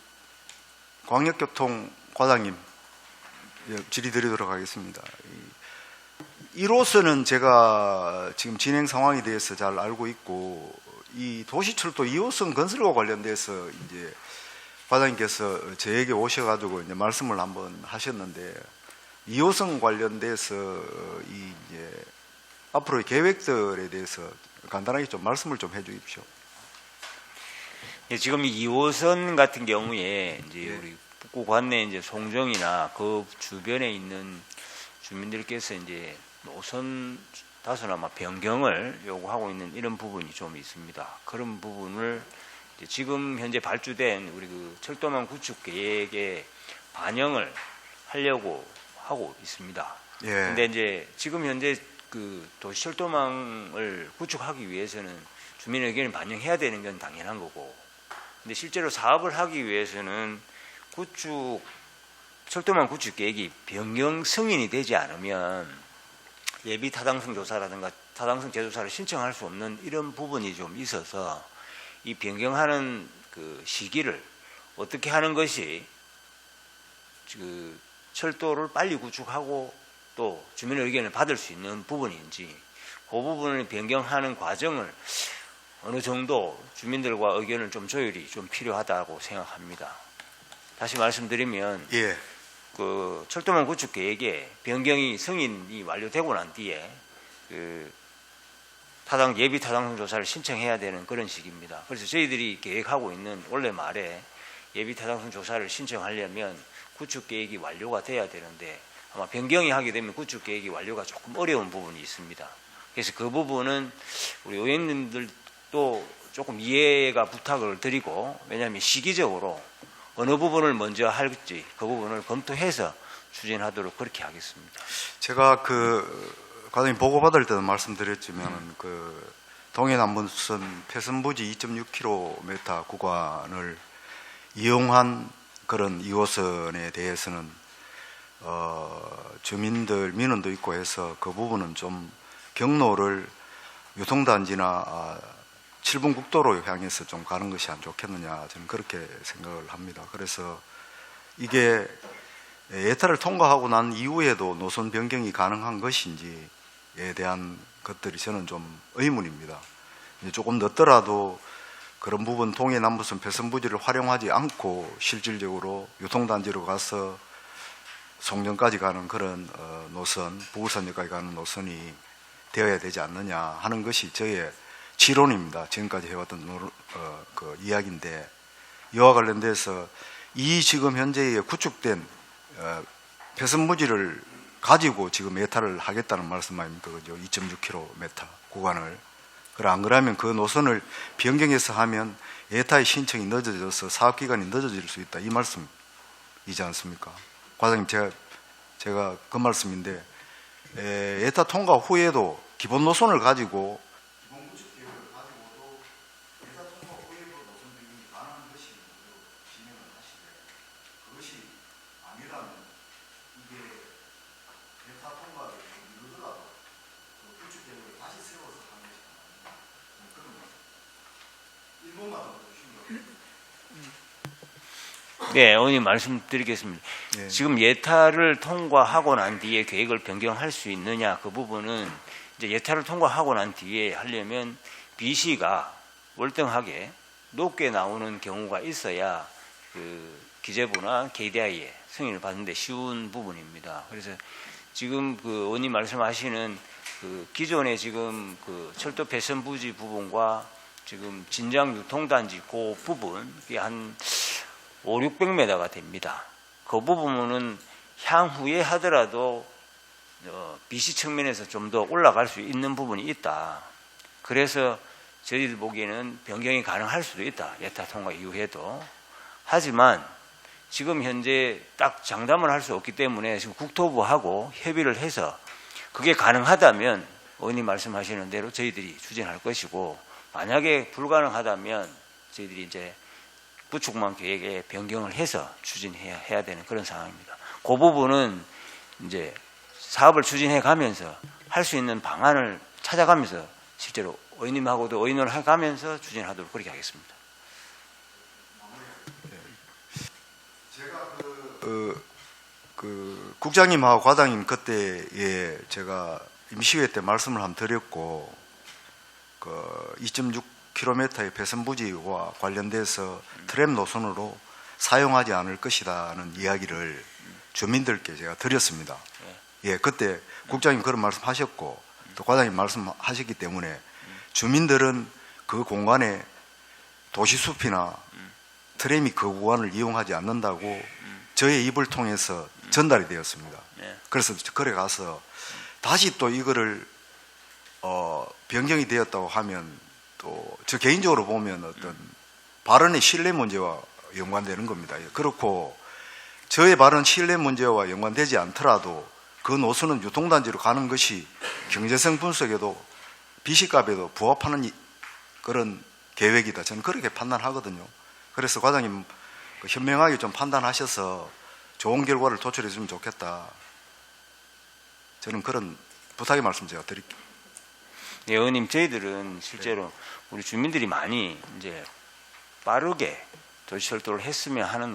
E: 광역교통 과장님 질의드리도록 하겠습니다. 1호선은 제가 지금 진행 상황에 대해서 잘 알고 있고, 이 도시철도 2호선 건설과 관련돼서 이제 과장님께서 저에게 오셔가지고 이제 말씀을 한번 하셨는데, 2호선 관련돼서 이 이제 앞으로의 계획들에 대해서 간단하게 좀 말씀을 좀 해주십시오.
G: 예, 지금 이 2호선 같은 경우에 이제
E: 예.
G: 우리 북구 관내 이제 송정이나 그 주변에 있는 주민들께서 이제 노선 다소나마 변경을 요구하고 있는 이런 부분이 좀 있습니다. 그런 부분을 이제 지금 현재 발주된 우리 그 철도망 구축 계획에 반영을 하려고 하고 있습니다.
E: 예.
G: 근데 이제 지금 현재 그 도시철도망을 구축하기 위해서는 주민 의견을 반영해야 되는 건 당연한 거고, 근데 실제로 사업을 하기 위해서는 철도망 구축 계획이 변경 승인이 되지 않으면 예비 타당성 조사라든가 타당성 재조사를 신청할 수 없는 이런 부분이 좀 있어서, 이 변경하는 그 시기를 어떻게 하는 것이 그 철도를 빨리 구축하고 또 주민의 의견을 받을 수 있는 부분인지, 그 부분을 변경하는 과정을 어느 정도 주민들과 의견을 좀 조율이 좀 필요하다고 생각합니다. 다시 말씀드리면,
E: 예.
G: 그 철도망 구축 계획에 변경이 승인이 완료되고 난 뒤에 그 예비 타당성 조사를 신청해야 되는 그런 시기입니다. 그래서 저희들이 계획하고 있는 올해 말에 예비 타당성 조사를 신청하려면 구축 계획이 완료가 돼야 되는데, 아마 변경이 하게 되면 구축 계획이 완료가 조금 어려운 부분이 있습니다. 그래서 그 부분은 우리 의원님들도 조금 이해가 부탁을 드리고, 왜냐하면 시기적으로 어느 부분을 먼저 할지 그 부분을 검토해서 추진하도록 그렇게 하겠습니다.
E: 제가 과장님 보고받을 때도 말씀드렸지만, 동해남부선 패선부지 2.6km 구간을 이용한 그런 2호선에 대해서는 민원도 있고 해서 그 부분은 좀 경로를 유통단지나 7분 국도로 향해서 좀 가는 것이 안 좋겠느냐, 저는 그렇게 생각을 합니다. 그래서 이게 예타를 통과하고 난 이후에도 노선 변경이 가능한 것인지에 대한 것들이 저는 좀 의문입니다. 조금 늦더라도 그런 부분 동해남부선 패선부지를 활용하지 않고 실질적으로 유통단지로 가서 송정까지 가는 그런 노선, 부울산역까지 가는 노선이 되어야 되지 않느냐 하는 것이 저의 지론입니다. 지금까지 해왔던 그 이야기인데, 이와 관련돼서 이 지금 현재의 구축된 패선부지를 가지고 지금 예타를 하겠다는 말씀 아닙니까? 그죠? 2.6km 구간을. 안 그러면 그 노선을 변경해서 하면 예타의 신청이 늦어져서 사업기간이 늦어질 수 있다, 이 말씀이지 않습니까? 과장님, 제가 그 말씀인데, 예타 통과 후에도 기본 노선을 가지고 기본 구축 계획을 가지고도 예타 통과 후에도 노선 변경이 가능한 것이 진행을 하시되, 그것이 아니라면 이게 예타 통과를 이루더라도 구축 계획을 다시 세워서 하는 것이 아닙니다. 그런 말씀. 일본만 더 주시면.
G: 네, 의원님 말씀드리겠습니다.
E: 예.
G: 지금 예타를 통과하고 난 뒤에 계획을 변경할 수 있느냐, 그 부분은 이제 예타를 통과하고 난 뒤에 하려면 BC가 월등하게 높게 나오는 경우가 있어야 그 기재부나 KDI에 승인을 받는 데 쉬운 부분입니다. 그래서 지금 그 의원님 말씀하시는 그 기존의 지금 그 철도 패선부지 부분과 지금 진장 유통단지 그 부분, 그게 한 500~600m가 됩니다. 그 부분은 향후에 하더라도 BC 측면에서 좀 더 올라갈 수 있는 부분이 있다. 그래서 저희들 보기에는 변경이 가능할 수도 있다, 예타 통과 이후에도. 하지만 지금 현재 딱 장담을 할 수 없기 때문에 지금 국토부하고 협의를 해서 그게 가능하다면 의원님 말씀하시는 대로 저희들이 추진할 것이고, 만약에 불가능하다면 저희들이 이제 구축망 계획에 변경을 해서 추진해야 되는 그런 상황입니다. 그 부분은 이제 사업을 추진해 가면서 할 수 있는 방안을 찾아가면서 실제로 의원님하고도 의논을 해가면서 추진하도록 그렇게 하겠습니다.
E: 국장님하고 과장님 그때에 제가 임시회 때 말씀을 한번 드렸고, 그 2.6km의 배선 부지와 관련돼서 트램 노선으로 사용하지 않을 것이라는 이야기를 주민들께 제가 드렸습니다. 예, 그때 국장님 그런 말씀하셨고 또 과장님 말씀하셨기 때문에 주민들은 그 공간에 도시숲이나 트램이 그 구간을 이용하지 않는다고 저의 입을 통해서 전달이 되었습니다. 그래서 거래 가서 다시 또 이거를 변경이 되었다고 하면 또 저 개인적으로 보면 어떤 발언의 신뢰 문제와 연관되는 겁니다. 그렇고 저의 발언 신뢰 문제와 연관되지 않더라도 그 노선은 유통단지로 가는 것이 경제성 분석에도 비식값에도 부합하는 그런 계획이다. 저는 그렇게 판단하거든요. 그래서 과장님 현명하게 좀 판단하셔서 좋은 결과를 도출했으면 좋겠다. 저는 그런 부탁의 말씀 제가 드릴게요.
G: 네, 의원님, 저희들은 실제로 우리 주민들이 많이 이제 빠르게 도시철도를 했으면 하는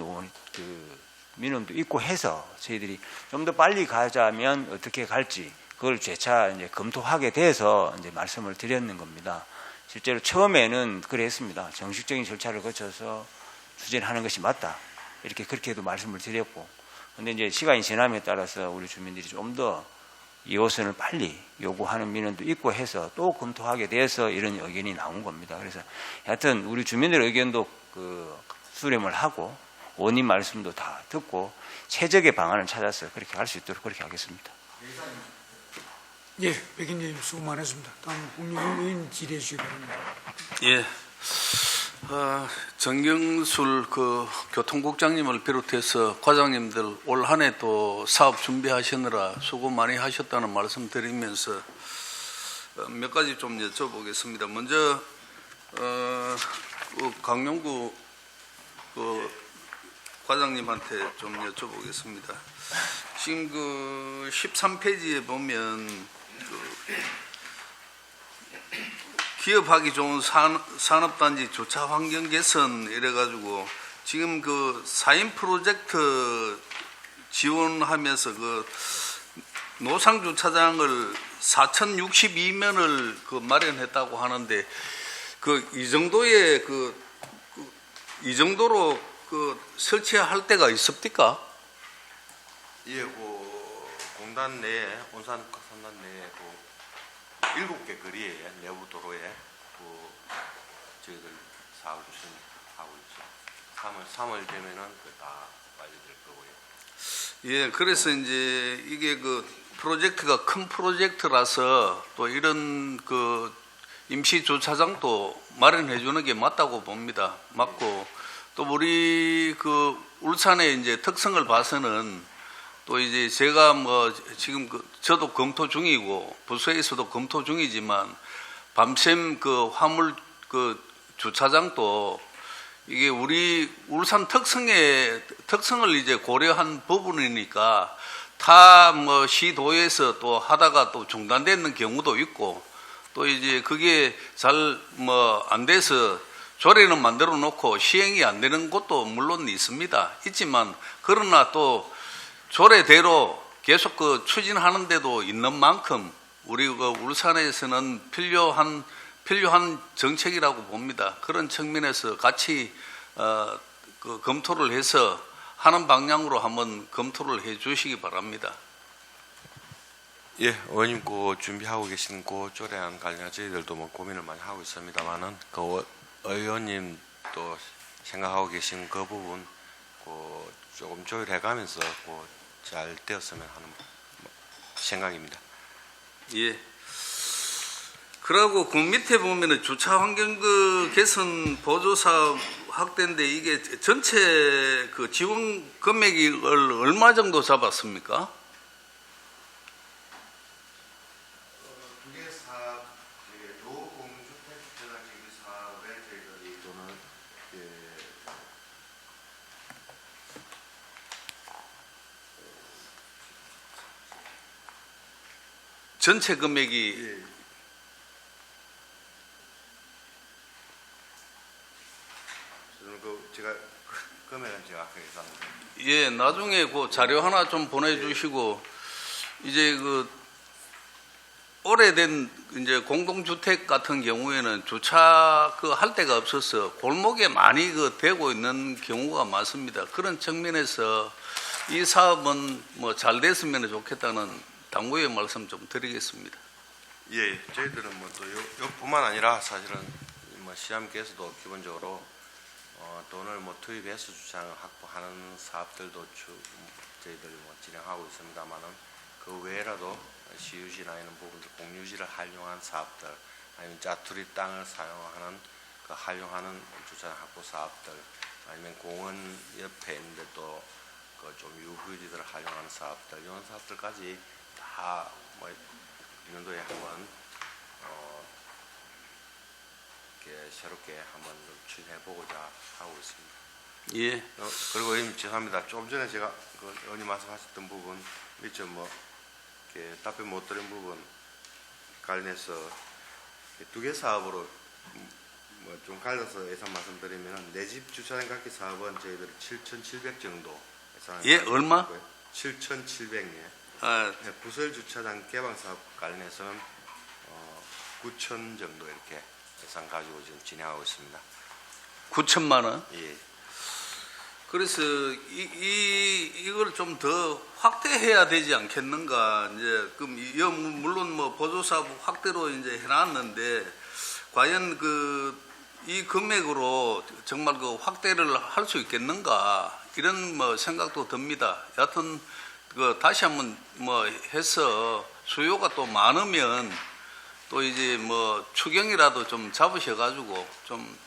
G: 그 민원도 있고 해서 저희들이 좀 더 빨리 가자면 어떻게 갈지 그걸 재차 이제 검토하게 돼서 이제 말씀을 드렸는 겁니다. 실제로 처음에는 그랬습니다. 정식적인 절차를 거쳐서 추진하는 것이 맞다. 이렇게 그렇게도 말씀을 드렸고, 근데 이제 시간이 지남에 따라서 우리 주민들이 좀 더 2호선을 빨리 요구하는 민원도 있고 해서 또 검토하게 돼서 이런 의견이 나온 겁니다. 그래서 하여튼 우리 주민들의 의견도 수렴을 하고 원인 말씀도 다 듣고 최적의 방안을 찾아서 그렇게 할 수 있도록 그렇게 하겠습니다.
A: 예, 백인님 수고 많으셨습니다. 다음 홍영훈 의원 질의해 주시기 바랍니다.
H: 예, 정경술 교통국장님을 비롯해서 과장님들 올 한 해 또 사업 준비하시느라 수고 많이 하셨다는 말씀 드리면서 몇 가지 좀 여쭤보겠습니다. 먼저 강용구 과장님한테 좀 여쭤보겠습니다. 지금 13페이지에 보면 기업하기 좋은 산업단지 주차 환경 개선 이래가지고 지금 4인 프로젝트 지원하면서 노상 주차장을 4,062면을 마련했다고 하는데 이 정도의 이 정도로 설치할 때가 있습니까?
F: 예, 공단 내에 온산 산단 내에 7개 거리에 내부 도로에 저희들 사업을 하고 있죠. 3월 되면은 다 완료될 거고요.
H: 예, 그래서 이제 이게 프로젝트가 큰 프로젝트라서 또 이런 임시 주차장도 마련해 주는 게 맞다고 봅니다. 맞고 또 우리 울산의 이제 특성을 봐서는 또 이제 제가 지금 저도 검토 중이고 부서에서도 검토 중이지만 밤샘 화물 주차장도 이게 우리 울산 특성을 이제 고려한 부분이니까 타 시도에서 또 하다가 또 중단되는 경우도 있고 또 이제 그게 잘 안 돼서 조례는 만들어 놓고 시행이 안 되는 곳도 물론 있습니다. 있지만 그러나 또 조례대로 계속 추진하는 데도 있는 만큼 우리 울산에서는 필요한 정책이라고 봅니다. 그런 측면에서 같이 검토를 해서 하는 방향으로 한번 검토를 해 주시기 바랍니다.
F: 예, 의원님 준비하고 계신 조례안 관련 저희들도 고민을 많이 하고 있습니다만은 의원님 또 생각하고 계신 그 부분 조금 조율해가면서 잘 되었으면 하는 생각입니다.
H: 예. 그러고 그 밑에 보면은 주차 환경 개선 보조 사업 확대인데 이게 전체 지원 금액이 얼마 정도 잡았습니까? 전체 금액이 예, 나중에 그 자료 하나 좀 보내주시고 이제 그 오래된 이제 공동주택 같은 경우에는 주차 그 할 데가 없어서 골목에 많이 그 되고 있는 경우가 많습니다. 그런 측면에서 이 사업은 뭐 잘 됐으면 좋겠다는 당부의 말씀 좀 드리겠습니다.
F: 예, 저희들은 뭐 또 요뿐만 아니라 사실은 뭐 시장께서도 기본적으로 돈을 뭐 투입해서 주차장을 확보하는 사업들도 저희들 뭐 진행하고 있습니다만은 그 외에라도 시유지나 이런 부분들 공유지를 활용한 사업들 아니면 자투리 땅을 사용하는 그 활용하는 주차장 확보 사업들 아니면 공원 옆에 있는데 또 그 좀 유휴지들을 활용하는 사업들 이런 사업들까지 다 뭐 내년도에 한번 이렇게 새롭게 한번 좀 추진해보고자 하고 있습니다.
H: 예.
F: 그리고 의원님 죄송합니다. 조금 전에 제가 그 의원님 말씀하셨던 부분 미처 뭐 이렇게 답변 못 드린 부분 관련해서 두 개 사업으로 뭐 좀 갈라서 예산 말씀드리면 내 집 주차장 갖기 사업은 저희들이 7,700 정도 예산을
H: 예, 얼마?
F: 7,700예.
H: 아,
F: 네, 부설 주차장 개방 사업 관련해서는 9천 정도 이렇게 예산 가지고 지금 진행하고 있습니다.
H: 9천만 원.
F: 예.
H: 그래서 이걸 좀 더 확대해야 되지 않겠는가. 이제 그럼 물론 뭐 보조사업 확대로 이제 해놨는데 과연 이 금액으로 정말 그 확대를 할 수 있겠는가 이런 뭐 생각도 듭니다. 여하튼 다시 한번 뭐 해서 수요가 또 많으면 또 이제 뭐 추경이라도 좀 잡으셔가지고 좀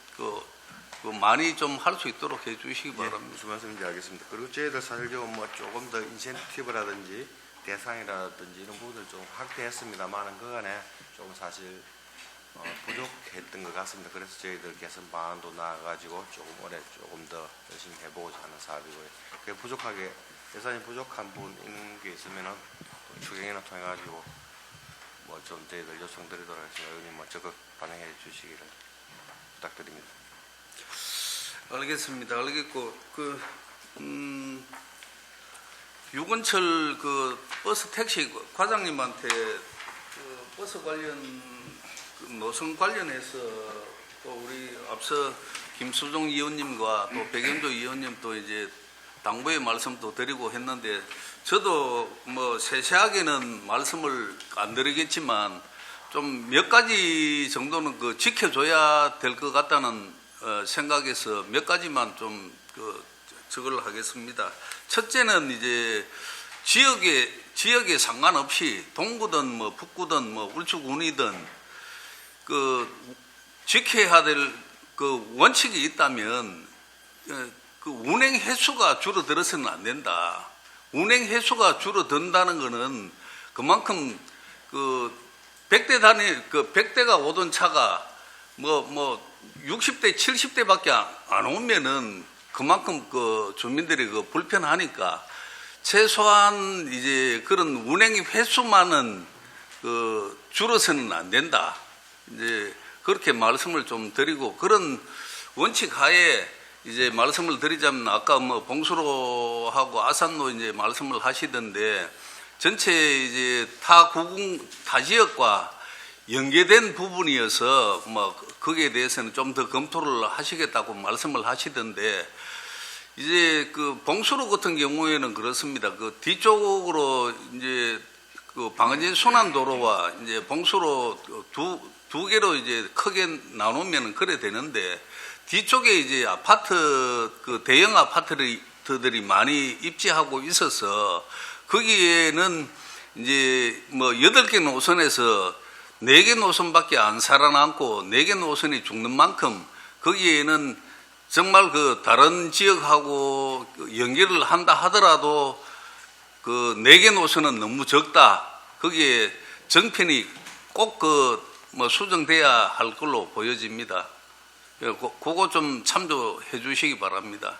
H: 많이 좀 할 수 있도록 해주시기 바랍니다.
F: 무슨 말씀인지 알겠습니다. 그리고 저희들 사실 뭐 조금 더 인센티브라든지 대상이라든지 이런 부분을 좀 확대했습니다만은 그간에 좀 사실 부족했던 것 같습니다. 그래서 저희들 개선 방안도 나와가지고 조금 더 열심히 해보고자 하는 사업이고요. 그게 예산이 부족한 부분 있는 게 있으면은 추경이나 통해 가지고 뭐 좀 저희들 요청드리도록 하겠습니다. 의원님 뭐 적극 반영해 주시기를 부탁드립니다.
H: 알겠습니다. 알겠고 유건철 버스 택시 과장님한테 버스 관련 노선 관련해서 또 우리 앞서 김수종 의원님과 또 백영조 의원님도 이제 당부의 말씀도 드리고 했는데 저도 뭐 세세하게는 말씀을 안 드리겠지만 좀 몇 가지 정도는 지켜줘야 될 것 같다는 생각에서 몇 가지만 좀 저걸 하겠습니다. 첫째는 이제 지역에 상관없이 동구든 뭐 북구든 뭐 울주군이든 지켜야 될 원칙이 있다면 운행 횟수가 줄어들어서는 안 된다. 운행 횟수가 줄어든다는 것은 그만큼 100대가 오던 차가 뭐 60대, 70대밖에 안 오면은 그만큼 주민들이 불편하니까 최소한 이제 그런 운행 횟수만은 줄어서는 안 된다. 이제 그렇게 말씀을 좀 드리고 그런 원칙 하에 이제 말씀을 드리자면 아까 뭐 봉수로하고 아산로 이제 말씀을 하시던데 전체 이제 타 지역과 연계된 부분이어서 뭐 거기에 대해서는 좀 더 검토를 하시겠다고 말씀을 하시던데 이제 봉수로 같은 경우에는 그렇습니다. 뒤쪽으로 이제 방은진 순환도로와 이제 봉수로 두 개로 이제 크게 나누면 그래 되는데 뒤쪽에 이제 대형 아파트들이 많이 입지하고 있어서 거기에는 이제 뭐 8개 노선에서 4개 노선밖에 안 살아남고 4개 노선이 죽는 만큼 거기에는 정말 다른 지역하고 연결을 한다 하더라도 4개 노선은 너무 적다. 거기에 정편이 꼭 뭐 수정돼야 할 걸로 보여집니다. 그거 좀 참조해 주시기 바랍니다.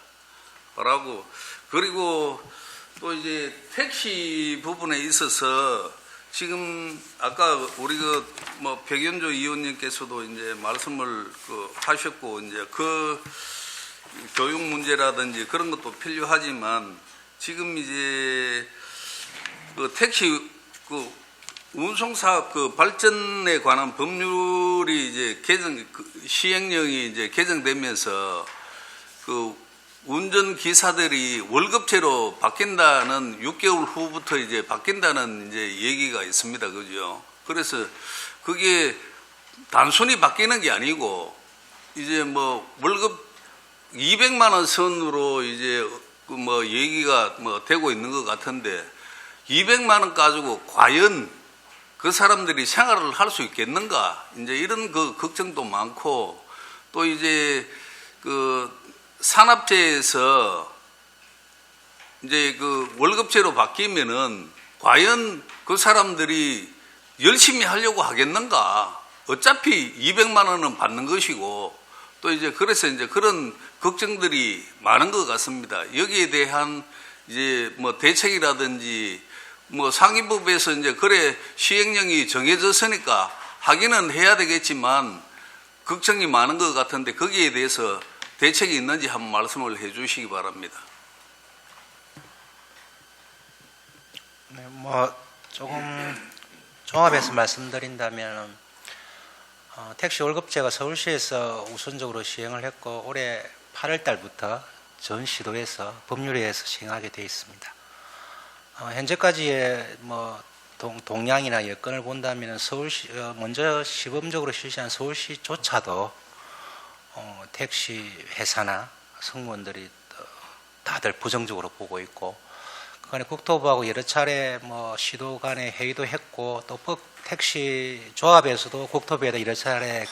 H: 그리고 또 이제 택시 부분에 있어서 지금 아까 우리 뭐 백연조 의원님께서도 이제 말씀을 하셨고 이제 교육 문제라든지 그런 것도 필요하지만 지금 이제 그 택시 그 운송사업 그 발전에 관한 법률이 이제 시행령이 이제 개정되면서 그 운전기사들이 월급제로 바뀐다는 6개월 후부터 이제 바뀐다는 이제 얘기가 있습니다. 그죠? 그래서 그게 단순히 바뀌는 게 아니고 이제 뭐 월급 200만 원 선으로 이제 그 뭐 얘기가 뭐 되고 있는 것 같은데 200만 원 가지고 과연 그 사람들이 생활을 할 수 있겠는가? 이제 이런 그 걱정도 많고 또 이제 그 산업재해에서 이제 그 월급제로 바뀌면은 과연 그 사람들이 열심히 하려고 하겠는가? 어차피 200만 원은 받는 것이고 또 이제 그래서 이제 그런 걱정들이 많은 것 같습니다. 여기에 대한 이제 뭐 대책이라든지 뭐 상위법에서 이제 그래 시행령이 정해졌으니까 하기는 해야 되겠지만 걱정이 많은 것 같은데 거기에 대해서 대책이 있는지 한번 말씀을 해 주시기 바랍니다.
D: 네, 뭐 조금 종합해서 말씀드린다면 택시 월급제가 서울시에서 우선적으로 시행을 했고 올해 8월 달부터 전 시도에서 법률회에서 시행하게 되어 있습니다. 현재까지의 뭐 동향이나 여건을 본다면 서울시 먼저 시범적으로 실시한 서울시조차도 택시 회사나 승무원들이 다들 부정적으로 보고 있고 그간에 국토부하고 여러 차례 뭐 시도 간에 회의도 했고 또 택시 조합에서도 국토부에다 여러 차례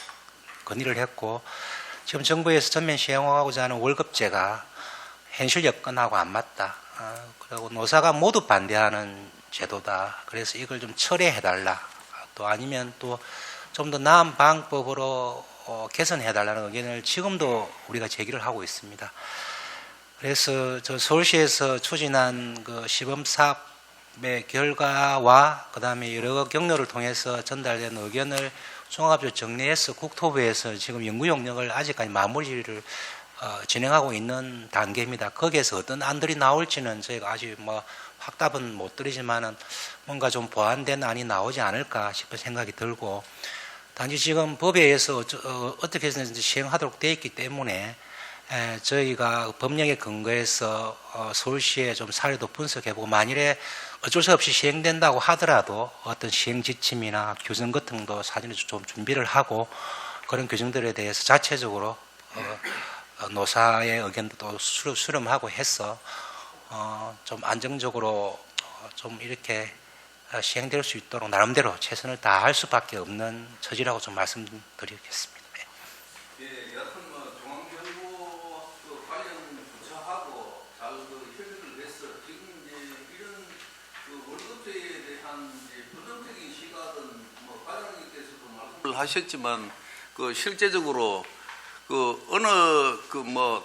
D: 건의를 했고 지금 정부에서 전면 시행하고자 하는 월급제가 현실 여건하고 안 맞다. 그리고 노사가 모두 반대하는 제도다. 그래서 이걸 좀 철회해달라. 또 아니면 또 좀 더 나은 방법으로 개선해달라는 의견을 지금도 우리가 제기를 하고 있습니다. 그래서 저 서울시에서 추진한 그 시범 사업의 결과와 그 다음에 여러 경로를 통해서 전달된 의견을 종합적으로 정리해서 국토부에서 지금 연구 용역을 아직까지 마무리를 진행하고 있는 단계입니다. 거기에서 어떤 안들이 나올지는 저희가 아직 뭐 확답은 못 드리지만은 뭔가 좀 보완된 안이 나오지 않을까 싶은 생각이 들고 단지 지금 법에 의해서 어떻게 해서든지 시행하도록 되어 있기 때문에 저희가 법령에 근거해서 서울시에 좀 사례도 분석해보고 만일에 어쩔 수 없이 시행된다고 하더라도 어떤 시행 지침이나 규정 같은 것도 사전에 좀 준비를 하고 그런 규정들에 대해서 자체적으로 노사의 의견도 또 수렴하고 해서 좀 안정적으로 좀 이렇게 시행될 수 있도록 나름대로 최선을 다할 수밖에 없는 처지라고 좀 말씀드리겠습니다.
H: 예, 여하튼 뭐 중앙정부 그 관련 부처하고 잘 그 협의를 해서 지금 이제 이런 그 월급제에 대한 이제 부정적인 시각은 뭐 과장님께서도 말씀을 하셨지만 그 실제적으로 그 어느 그 뭐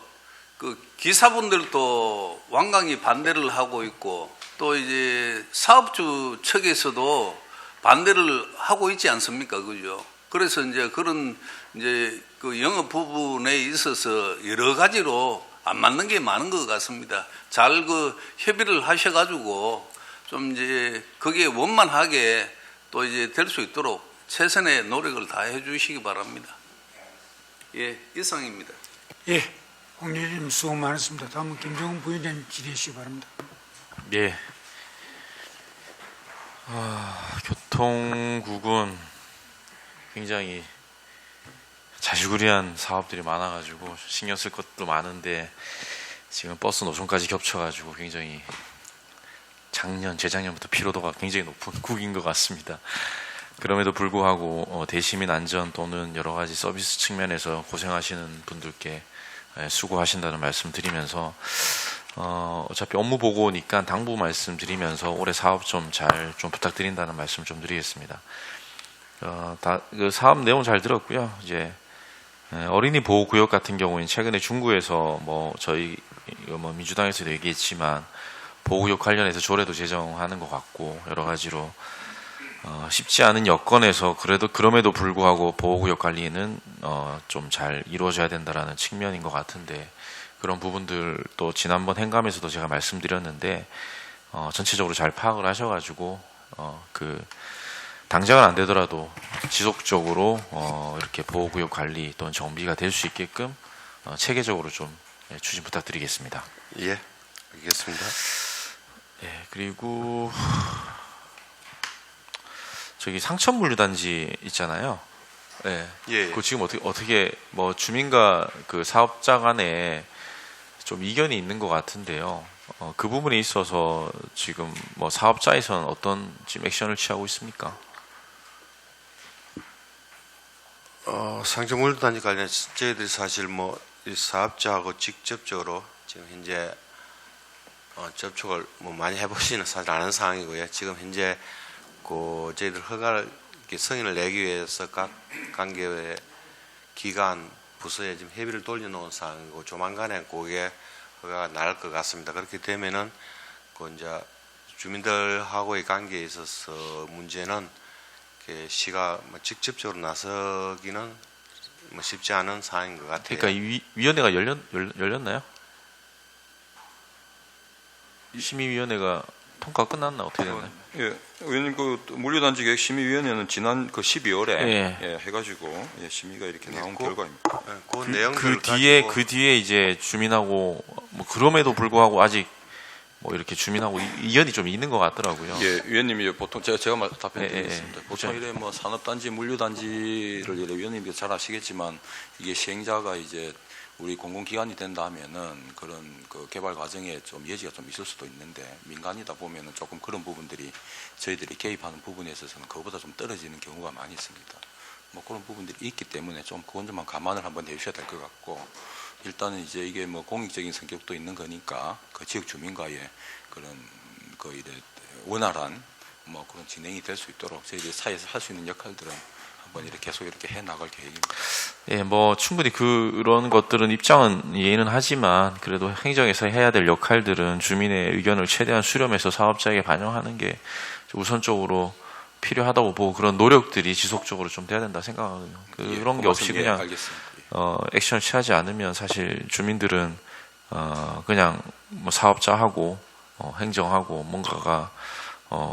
H: 그 기사분들도 완강히 반대를 하고 있고 또 이제 사업주 측에서도 반대를 하고 있지 않습니까? 그죠? 그래서 이제 그런 이제 그 영업 부분에 있어서 여러 가지로 안 맞는 게 많은 것 같습니다. 잘 그 협의를 하셔가지고 좀 이제 그게 원만하게 또 이제 될 수 있도록 최선의 노력을 다해 주시기 바랍니다. 예, 이상입니다.
A: 예, 홍일님 수고 많았습니다. 다음은 김정은 부위원장님 질의해 주시기 바랍니다.
B: 예. 교통국은 굉장히 자주구리한 사업들이 많아가지고 신경 쓸 것도 많은데 지금 버스 노선까지 겹쳐가지고 굉장히 재작년부터 피로도가 굉장히 높은 국인 것 같습니다. 그럼에도 불구하고 대시민 안전 또는 여러 가지 서비스 측면에서 고생하시는 분들께 수고하신다는 말씀 드리면서 어차피 업무 보고니까 당부 말씀드리면서 올해 사업 좀 잘 좀 부탁드린다는 말씀 좀 드리겠습니다. 그 사업 내용 잘 들었고요. 이제 어린이 보호 구역 같은 경우에는 최근에 중구에서 뭐 저희 뭐 민주당에서도 얘기했지만 보호구역 관련해서 조례도 제정하는 것 같고 여러 가지로 쉽지 않은 여건에서 그럼에도 불구하고 보호구역 관리는 좀 잘 이루어져야 된다라는 측면인 것 같은데 그런 부분들도 지난번 행감에서도 제가 말씀드렸는데 전체적으로 잘 파악을 하셔가지고 그 당장은 안 되더라도 지속적으로 이렇게 보호구역 관리 또는 정비가 될 수 있게끔 체계적으로 좀 추진 부탁드리겠습니다.
F: 예, 알겠습니다.
B: 예, 그리고 저기 상천물류단지 있잖아요. 예.
F: 예.
B: 그 지금 어떻게 뭐 주민과 그 사업자 간에 좀 이견이 있는 것 같은데요. 그 부분에 있어서 지금 뭐 사업자에서는 어떤 지금 액션을 취하고 있습니까?
F: 상정물단지 관련해서 저희들이 사실 뭐 이 사업자하고 직접적으로 지금 현재 접촉을 뭐 많이 해보시는 사실 않은 상황이고요. 지금 현재 그 저희들 허가를 승인을 내기 위해서 각 관계 기관 부서에 지금 협의를 돌려놓은 상황이고 조만간에 그게 허가가 날 것 같습니다. 그렇게 되면은 그 이제 주민들하고의 관계에 있어서 문제는 시가 뭐 직접적으로 나서기는 뭐 쉽지 않은 상황인 것 같아요.
B: 그러니까 이 위원회가 열렸나요? 심의위원회가 통과가 끝났나 어떻게 됐나요?
I: 예, 의원님 그 물류단지 계획심의위원회는 지난 그 12월에
B: 예.
I: 해가지고 심의가 이렇게 나온
F: 그-
I: 결과입니다.
F: 그 내용들
B: 그 뒤에 이제 주민하고 뭐 그럼에도 불구하고 아직 뭐 이렇게 주민하고 이견이 좀 있는 것 같더라고요.
I: 예, 위원님이 보통 제가
B: 예,
I: 답변드리겠습니다.
B: 예.
I: 보통 이래 뭐 산업단지, 물류단지를 이래 위원님이 잘 아시겠지만 이게 시행자가 이제 우리 공공기관이 된다 하면은 그런 그 개발 과정에 좀 여지가 좀 있을 수도 있는데 민간이다 보면은 조금 그런 부분들이 저희들이 개입하는 부분에 있어서는 그거보다 좀 떨어지는 경우가 많이 있습니다. 뭐 그런 부분들이 있기 때문에 좀 그건 좀 감안을 한번 해주셔야 될 것 같고 일단은 이제 이게 뭐 공익적인 성격도 있는 거니까 그 지역 주민과의 그런 그 이래 원활한 뭐 그런 진행이 될 수 있도록 저희들이 사회에서 할 수 있는 역할들은 한번 이렇게 계속 이렇게 해 나갈 계획입니다.
B: 예, 뭐 충분히 그런 것들은 입장은 이해는 하지만 그래도 행정에서 해야 될 역할들은 주민의 의견을 최대한 수렴해서 사업자에게 반영하는 게 우선적으로 필요하다고 보고 그런 노력들이 지속적으로 좀 돼야 된다 생각하거든요. 그런 게 없이 그냥
I: 알겠습니다.
B: 액션을 취하지 않으면 사실 주민들은 그냥 뭐 사업자하고 행정하고 뭔가가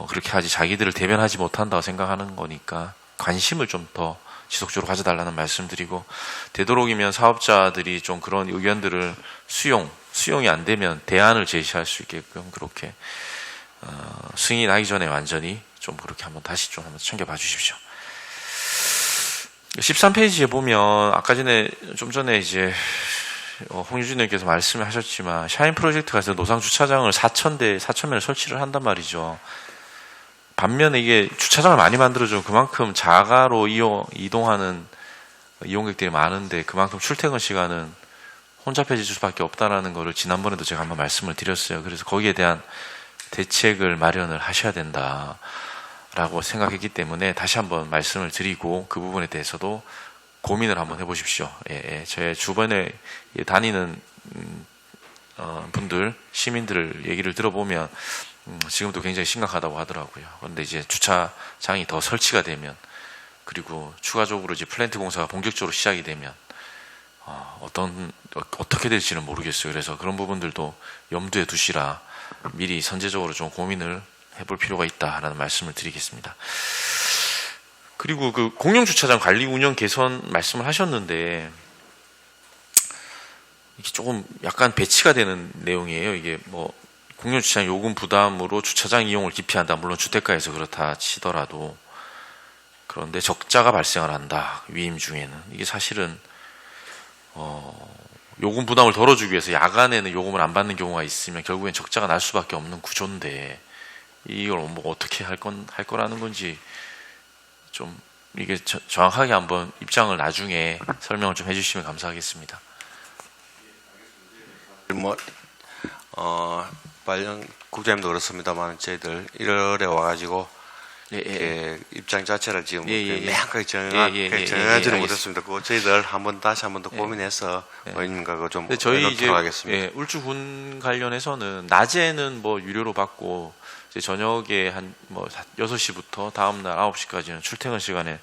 B: 그렇게 하지 자기들을 대변하지 못한다고 생각하는 거니까 관심을 좀 더 지속적으로 가져달라는 말씀드리고 되도록이면 사업자들이 좀 그런 의견들을 수용이 안 되면 대안을 제시할 수 있게끔 그렇게 승인이 나기 전에 완전히 좀 그렇게 한번 다시 좀 한번 챙겨봐 주십시오. 13페이지에 보면 아까 좀 전에 이제 홍유진 의원께서 말씀을 하셨지만 샤인 프로젝트가 해서 노상 주차장을 4,000매를 설치를 한단 말이죠. 반면에 이게 주차장을 많이 만들어주면 그만큼 자가로 이동하는 이용객들이 많은데 그만큼 출퇴근 시간은 혼잡해질 수밖에 없다라는 거를 지난번에도 제가 한번 말씀을 드렸어요. 그래서 거기에 대한 대책을 마련을 하셔야 된다라고 생각했기 때문에 다시 한번 말씀을 드리고 그 부분에 대해서도 고민을 한번 해보십시오. 제 주변에 다니는 분들, 시민들 얘기를 들어보면 지금도 굉장히 심각하다고 하더라고요. 그런데 이제 주차장이 더 설치가 되면 그리고 추가적으로 이제 플랜트 공사가 본격적으로 시작이 되면 어떻게 될지는 모르겠어요. 그래서 그런 부분들도 염두에 두시라 미리 선제적으로 좀 고민을 해볼 필요가 있다라는 말씀을 드리겠습니다. 그리고 그 공용주차장 관리 운영 개선 말씀을 하셨는데 이게 조금 약간 배치가 되는 내용이에요. 이게 뭐 공용주차장 요금 부담으로 주차장 이용을 기피한다. 물론 주택가에서 그렇다 치더라도 그런데 적자가 발생을 한다. 위임 중에는 이게 사실은 요금 부담을 덜어주기 위해서 야간에는 요금을 안 받는 경우가 있으면 결국엔 적자가 날 수밖에 없는 구조인데 이걸 뭐 어떻게 할 거라는 건지 좀 이게 정확하게 한번 입장을 나중에 설명을 좀 해주시면 감사하겠습니다.
F: 관련 국장님도 그렇습니다만 저희들 1월에 와가지고 입장 자체를 지금 명확하게 정하지는 못했습니다. 그거 저희들 다시 한번 더 고민해서 의원님과 그거 좀
B: 저희 이제
F: 하겠습니다.
B: 울주군 관련해서는 낮에는 뭐 유료로 받고 이제 저녁에 한 뭐 6시부터 다음날 9시까지는 출퇴근 시간에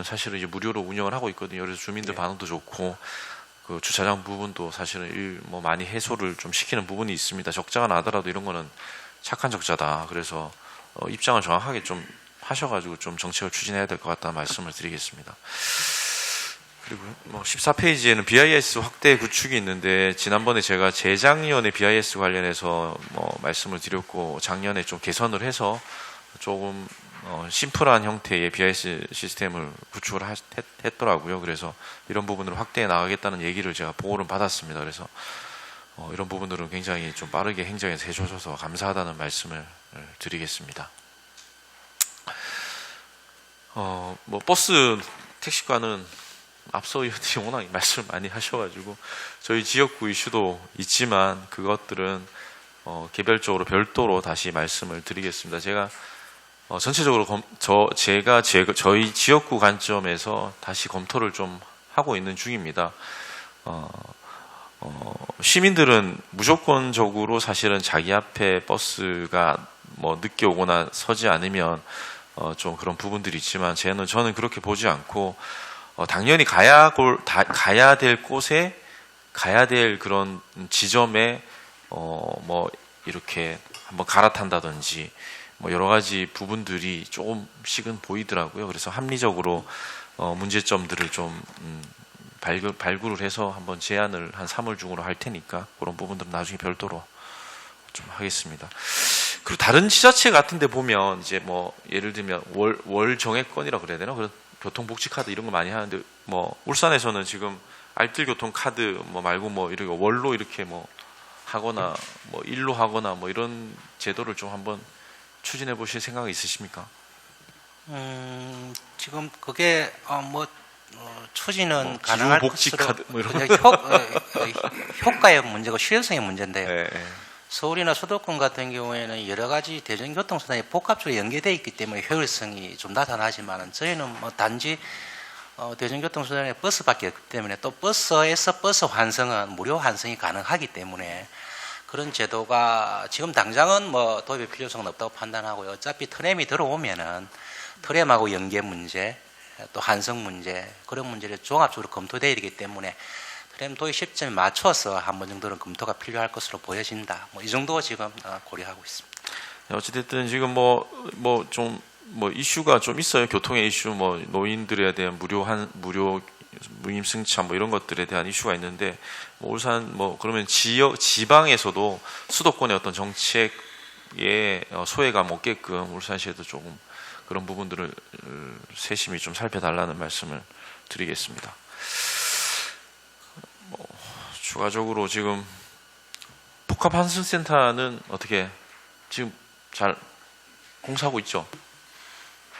B: 사실은 이제 무료로 운영을 하고 있거든요. 그래서 주민들 반응도 좋고
J: 그 주차장 부분도 사실은 뭐 많이 해소를 좀 시키는 부분이 있습니다. 적자가 나더라도 이런 거는 착한 적자다. 그래서 입장을 정확하게 좀 하셔가지고 좀 정책을 추진해야 될 것 같다는 말씀을 드리겠습니다. 그리고 뭐 14페이지에는 BIS 확대 구축이 있는데 지난번에 제가 재작년에 BIS 관련해서 뭐 말씀을 드렸고 작년에 좀 개선을 해서 조금 심플한 형태의 BIS 시스템을 구축을 했더라고요. 그래서 이런 부분을 확대해 나가겠다는 얘기를 제가 보고를 받았습니다. 그래서 이런 부분들은 굉장히 좀 빠르게 행정에서 해주셔서 감사하다는 말씀을 드리겠습니다. 뭐 버스 택시과는 앞서 의원들이 워낙 말씀을 많이 하셔가지고 저희 지역구 이슈도 있지만 그것들은 개별적으로 별도로 다시 말씀을 드리겠습니다. 제가 전체적으로 저희 지역구 관점에서 다시 검토를 좀 하고 있는 중입니다. 시민들은 무조건적으로 사실은 자기 앞에 버스가 뭐 늦게 오거나 서지 않으면 좀 그런 부분들이 있지만 저는 그렇게 보지 않고 당연히 가야 될 곳에 가야 될 그런 지점에 뭐 이렇게 한번 갈아탄다든지 뭐 여러 가지 부분들이 조금씩은 보이더라고요. 그래서 합리적으로 문제점들을 좀 발굴을 해서 한번 제안을 한 3월 중으로 할 테니까 그런 부분들은 나중에 별도로 좀 하겠습니다. 그리고 다른 지자체 같은 데 보면 이제 뭐 예를 들면 월 정액권이라고 그래야 되나? 그런 교통복지카드 이런 거 많이 하는데 뭐 울산에서는 지금 알뜰교통카드 뭐 말고 뭐 이렇게 월로 이렇게 뭐 하거나 뭐 일로 하거나 뭐 이런 제도를 좀 한번 추진해 보실 생각이 있으십니까?
D: 지금 그게 추진은 가능할
J: 복지카드 뭐 이런
D: 효과의 문제고 실효성의 문제인데요.
J: 네.
D: 서울이나 수도권 같은 경우에는 여러 가지 대중교통수단이 복합적으로 연계되어 있기 때문에 효율성이 좀 나타나지만 저희는 뭐 단지 대중교통수단의 버스밖에 없기 때문에 또 버스에서 버스 환승은 무료 환승이 가능하기 때문에 그런 제도가 지금 당장은 뭐 도입의 필요성은 없다고 판단하고요. 어차피 트램이 들어오면은 트램하고 연계 문제, 또 환승 문제 그런 문제를 종합적으로 검토되어야 되기 때문에 트램 도입 시점에 맞춰서 한 번 정도는 검토가 필요할 것으로 보여진다. 뭐 이 정도 지금 고려하고 있습니다.
J: 어찌됐든 지금 뭐 이슈가 좀 있어요. 교통의 이슈, 뭐 노인들에 대한 무료 무임승차 뭐 이런 것들에 대한 이슈가 있는데 뭐 울산 뭐 그러면 지방에서도 수도권의 어떤 정책에 소외감 없게끔 울산시에도 조금 그런 부분들을 세심히 좀 살펴달라는 말씀을 드리겠습니다. 뭐 추가적으로 지금 복합환승센터는 어떻게 지금 잘 공사하고 있죠?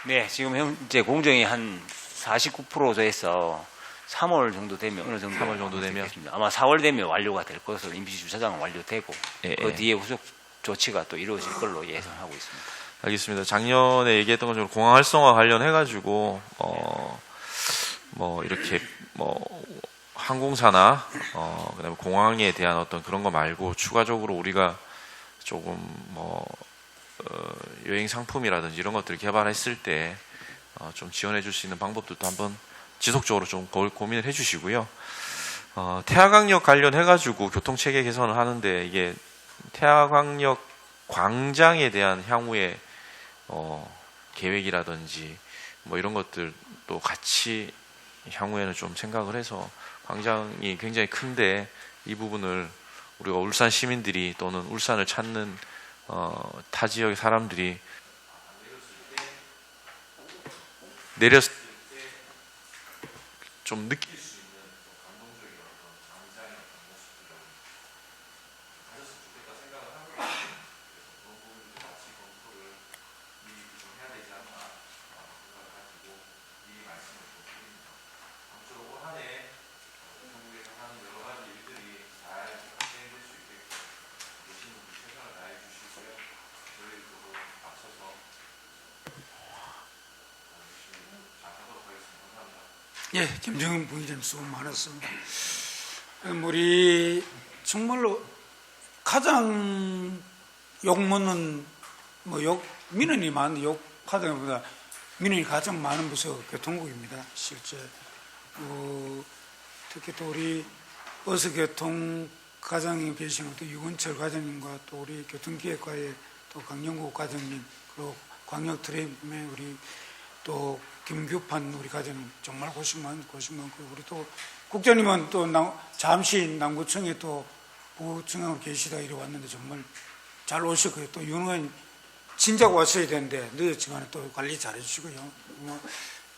G: 네, 지금 현재 공정이 한 49% 돼서 3월 정도 되면 어느 정도
J: 3월 정도 되면
G: 있겠습니다. 아마 4월 되면 완료가 될 것으로 임시 주차장은 완료되고
J: 예,
G: 그
J: 예.
G: 뒤에 후속 조치가 또 이루어질 걸로 예상하고 있습니다.
J: 알겠습니다. 작년에 얘기했던 것처럼 공항 활성화 관련해 가지고 뭐 이렇게 뭐 항공사나 그다음에 공항에 대한 어떤 그런 거 말고 추가적으로 우리가 조금 뭐 여행 상품이라든지 이런 것들을 개발했을 때 좀 지원해 줄 수 있는 방법들도 한번 지속적으로 좀 고민을 해 주시고요. 태화강역 관련해 가지고 교통체계 개선을 하는데 이게 태화강역 광장에 대한 향후의 계획이라든지 뭐 이런 것들도 같이 향후에는 좀 생각을 해서 광장이 굉장히 큰데 이 부분을 우리가 울산 시민들이 또는 울산을 찾는 타 지역의 사람들이 내렸을 때 좀 느낄 수 있는 감동적인 어떤 광장의 어떤 모습들을 가졌으면 좋겠다 생각을 하고 있습니다. 그래서 그런 부분도 같이 검토를 미리 좀 해야 되지 않나 생각을 가지고 미리 말씀을 좀 드립니다. 아무쪼록 올 한 해 전국에서 하는 여러 가지 일들이 잘 진행될 수 있게끔 계신 분들 최선을 다해 주시고요. 저희도 앞서서 잘 하도록 하겠습니다. 감사합니다.
A: 예, 김정은 부의장 수고 많았습니다. 우리 정말로 가장 욕먹는 민원이 많은 욕하던 것보다 민원이 가장 많은 부서가 교통국입니다. 실제 특히 또 우리 버스 교통 과장님 계신 또 유건철 과장님과 또 우리 교통기획과의 또 강영국 과장님 그리고 광역 트램의 우리 또 김규판 우리 과장님 정말 고생 많고 우리 또 국장님은 또 잠시 남구청에 또 부중앙으로 계시다 이래 왔는데 정말 잘 오셨고요. 또 유능한 진작 왔어야 되는데 늦었지만 또 관리 잘 해주시고요.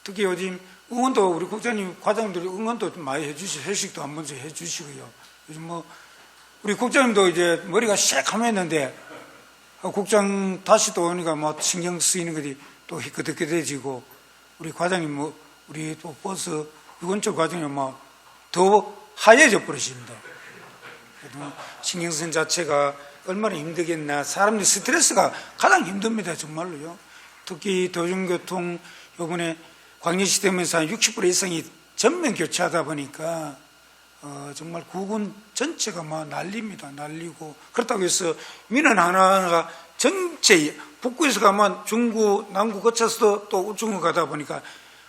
A: 특히 요즘 응원도 우리 국장님 과장님들이 응원도 좀 많이 해주시고 회식도 한 번씩 해주시고요. 요즘 뭐 우리 국장님도 이제 머리가 새카맸는데 국장 다시 또 오니까 뭐 신경 쓰이는 것이 또 희끗희끗해지고 우리 과장님 뭐 우리 또 버스 유건철 과장님 뭐 더 하얘져 버리십니다. 신경 쓰는 자체가 얼마나 힘들겠나. 사람들이 스트레스가 가장 힘듭니다. 정말로요. 특히 대중교통 요번에 광역시 되면서 한 60% 이상이 전면 교체하다 보니까 정말 구군 전체가 막 난립니다. 난리고 그렇다고 해서 민원 하나하나가 전체 북구에서 가면 중구, 남구 거쳐서도 또 우중구 가다 보니까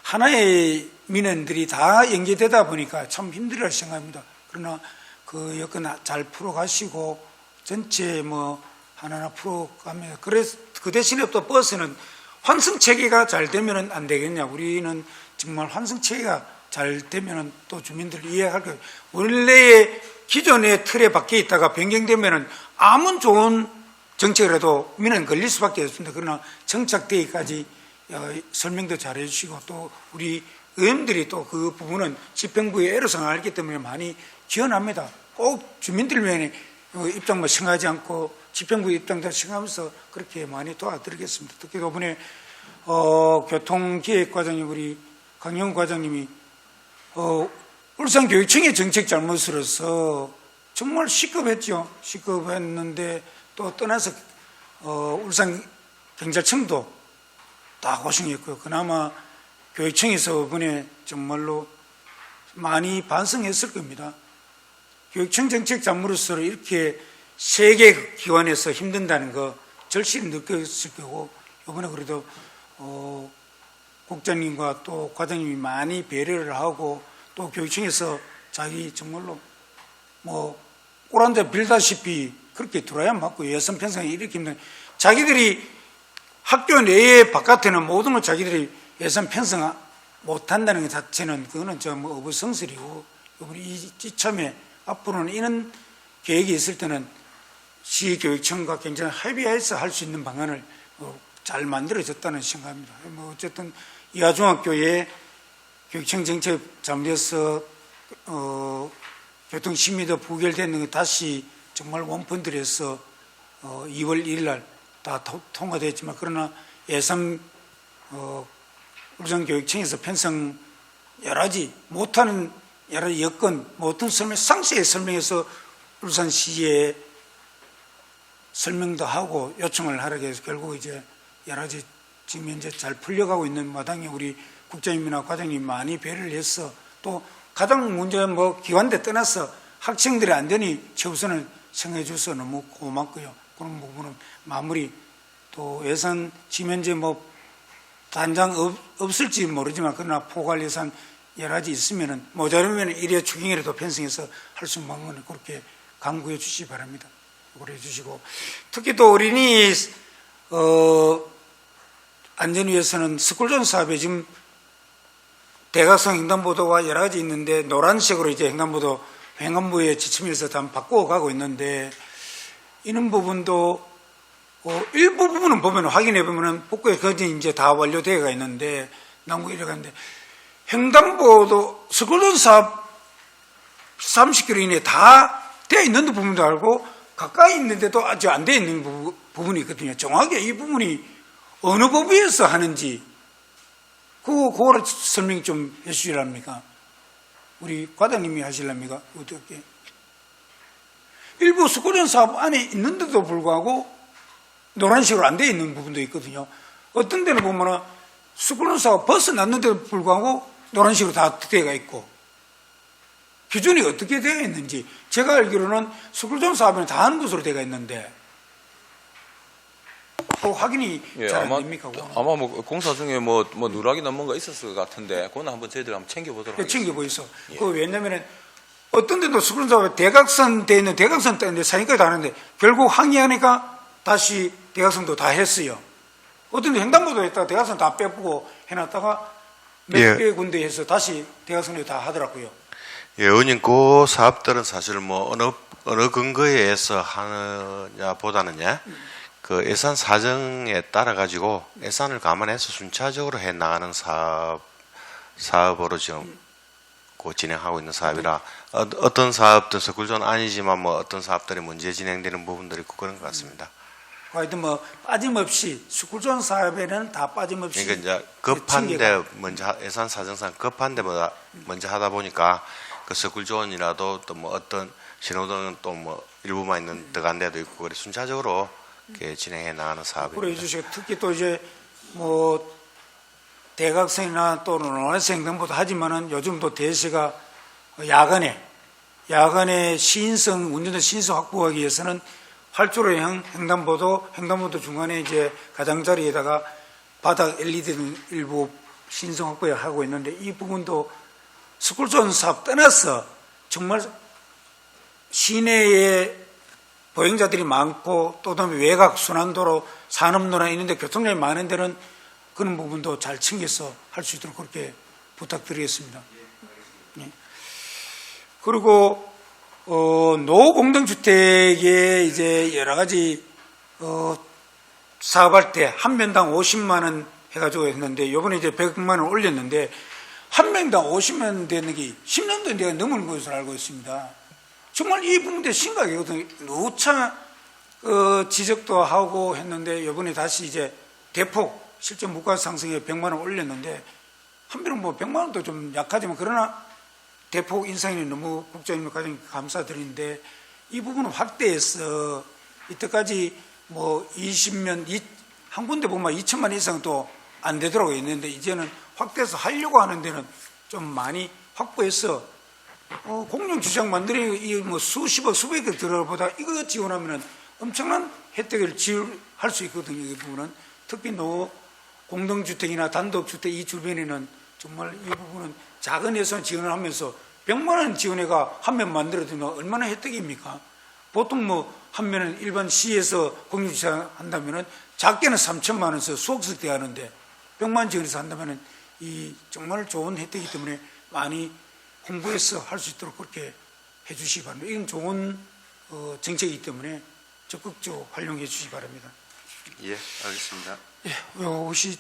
A: 하나의 민원들이 다 연계되다 보니까 참 힘들어 생각합니다. 그러나 그 여건 잘 풀어가시고 전체 뭐 하나하나 풀어갑니다. 그래서 그 대신에 또 버스는 환승 체계가 잘 되면 안 되겠냐. 우리는 정말 환승 체계가 잘 되면 또 주민들 이해할 거예요. 원래의 기존의 틀에 밖에 있다가 변경되면 아무리 좋은 정책을 해도 민원 걸릴 수밖에 없습니다. 그러나 정착되기까지 설명도 잘 해주시고 또 우리 의원들이 또 그 부분은 집행부의 애로사항을 알기 때문에 많이 지원합니다. 꼭 주민들 위해 입장만 생각하지 않고 집행부의 입장도 생각하면서 그렇게 많이 도와드리겠습니다. 특히 이번에 교통기획과장님 우리 강영훈 과장님이 울산교육청의 정책 잘못으로서 정말 시급했죠. 시급했는데 또 떠나서 울산경찰청도 다 고생했고요. 그나마 교육청에서 이번에 정말로 많이 반성했을 겁니다. 교육청 정책 잘못으로서 이렇게 세 개 기관에서 힘든다는 거 절실히 느꼈을 거고 이번에 그래도 국장님과 또 과장님이 많이 배려를 하고 또 교육청에서 자기 정말로 뭐 꿀한자 빌다시피 그렇게 들어야 맞고 예산 편성이 이렇게 힘든 자기들이 학교 내에 바깥에는 모든 걸 자기들이 예산 편성 못한다는 것 자체는 그거는 좀 어불성설이고 이번에 이참에 앞으로는 이런 계획이 있을 때는 시교육청과 굉장히 협의해서 할 수 있는 방안을 잘 만들어졌다는 생각입니다. 뭐 어쨌든 이하중학교에 교육청 정책 잘못해서 교통심의도 부결되는 거 다시 정말 원펀드에서 2월 1일 날 다 통과됐지만 그러나 예산 울산교육청에서 편성 여러 가지 못하는 여러 여건 모든 설명 상세히 설명해서 울산시에 설명도 하고 요청을 하라고 해서 결국 이제 여러 가지 지금 현재 잘 풀려가고 있는 마당에 우리 국장님이나 과장님 많이 배려를 해서 또 가장 문제는 뭐 기관대 떠나서 학생들의 안전이 최우선을 생각해 주셔서 너무 고맙고요. 그런 부분은 마무리 또 예산 지금 현재 뭐 단장 없을지 모르지만 그러나 포괄 예산 여러 가지 있으면은 모자르면 일회 추경이라도 편성해서 할 수 있는 건 그렇게 강구해 주시기 바랍니다. 그래 주시고 특히 또 어린이 안전 위해서는 스쿨존 사업에 지금 대각성 횡단보도가 여러 가지 있는데 노란색으로 이제 횡단부의 지침에서 다 바꿔가고 있는데 이런 부분도 일부분은 보면 확인해 보면은 복구에 거진 이제 다 완료되어가 있는데 남구 이래가는데 횡단보도 스쿨존 사업 30km 이내에 다 되어 있는 부분도 알고 가까이 있는데도 아직 안 되어 있는 부분이 있거든요. 정확하게 이 부분이 어느 법에서 하는지 그거를 설명 좀 해주시랍니까? 우리 과장님이 하실랍니까? 어떻게? 일부 스쿨존 사업 안에 있는데도 불구하고 노란색으로 안 되어 있는 부분도 있거든요. 어떤 데는 보면은 스쿨존 사업 벗어났는데도 불구하고 노란색으로 다 되어가 있고 기준이 어떻게 되어 있는지 제가 알기로는 스쿨존 사업에는 다 하는 것으로 되어 있는데 확인이 잘 안 됩니까?
B: 아마 뭐 공사 중에 뭐 누락이나 뭔가 있었을 것 같은데 그거는 한번 저희들 한번 챙겨보도록 하겠습니다.
A: 챙겨보이소. 그 왜냐면은 어떤 데도 스쿨존 사업에 대각선 돼 있는 대각선 떼는데 사니까지 다 하는데 결국 항의하니까 다시 대각선도 다 했어요. 어떤 데 횡단보도 했다가 대각선 다 빼고 해놨다가 몇 개 군데 해서 다시 대각선을 다 하더라고요.
F: 예, 의원님, 그 사업들은 사실 뭐 어느 근거에 해서 하느냐보다는요, 그 예산 사정에 따라 가지고 예산을 감안해서 순차적으로 해 나가는 사업으로 지금 그 진행하고 있는 사업이라 어떤 사업도 스쿨존 아니지만 뭐 어떤 사업들이 문제 진행되는 부분들이 있고 그런 것 같습니다.
A: 하여튼 뭐 빠짐없이 스쿨존 사업에는 다 빠짐없이
F: 그러니까 이제 급한데 먼저 예산 사정상 급한데보다 먼저 하다 보니까 그 스쿨존이라도 또 뭐 어떤 신호등은 또 뭐 일부만 있는 들어간 데도 있고 그래 순차적으로 이렇게 진행해 나가는 사업입니다.
A: 그래 주시고 특히 또 이제 뭐 대각선이나 또는 노란색 횡단보도 하지만은 요즘도 대세가 야간에 시인성 운전자 시인성 확보하기 위해서는 활주로형 횡단보도 중간에 이제 가장자리에다가 바닥 LED 일부 시인성 확보하고 있는데 이 부분도 스쿨존 사업 떠나서 정말 시내에 보행자들이 많고 또 다음에 외곽 순환도로 산업로나 이런 데 교통량이 많은 데는 그런 부분도 잘 챙겨서 할 수 있도록 그렇게 부탁드리겠습니다. 네. 그리고 노후공동주택에 이제 여러 가지 사업할 때 한 명당 50만 원 해가지고 했는데 이번에 이제 100만 원 올렸는데 한 명당 50만 원 되는 게 10년도 내가 넘은 것으로 알고 있습니다. 정말 이 부분도 심각하거든요. 누차 지적도 하고 했는데 이번에 다시 이제 대폭 실제 물가 상승에 100만 원 올렸는데 한편은 뭐 100만 원도 좀 약하지만 그러나 대폭 인상이 너무 국장님 가장 감사드리는데 이 부분은 확대해서 이때까지 뭐 20년 한 군데 보면 2천만 원 이상 또 안 되더라고요. 있는데 이제는 확대해서 하려고 하는 데는 좀 많이 확보해서 공영 주차장 만들기 뭐 수십억 수백억 들어보다 이거 지원하면은 엄청난 혜택을 할 수 있거든요. 이 부분은 특히 공동주택이나 단독주택 이 주변에는 정말 이 부분은 작은 예산 지원을 하면서 100만 원 지원회가 한 면 만들어두면 얼마나 혜택입니까? 보통 뭐 한 면은 일반 시에서 공유주차 한다면은 작게는 3천만 원에서 수억씩 대하는데 100만 원 지원해서 한다면은 이 정말 좋은 혜택이기 때문에 많이 홍보해서 할 수 있도록 그렇게 해주시기 바랍니다. 이건 좋은 정책이기 때문에 적극적으로 활용해 주시기 바랍니다.
F: 예, 알겠습니다.
A: 예, 혹시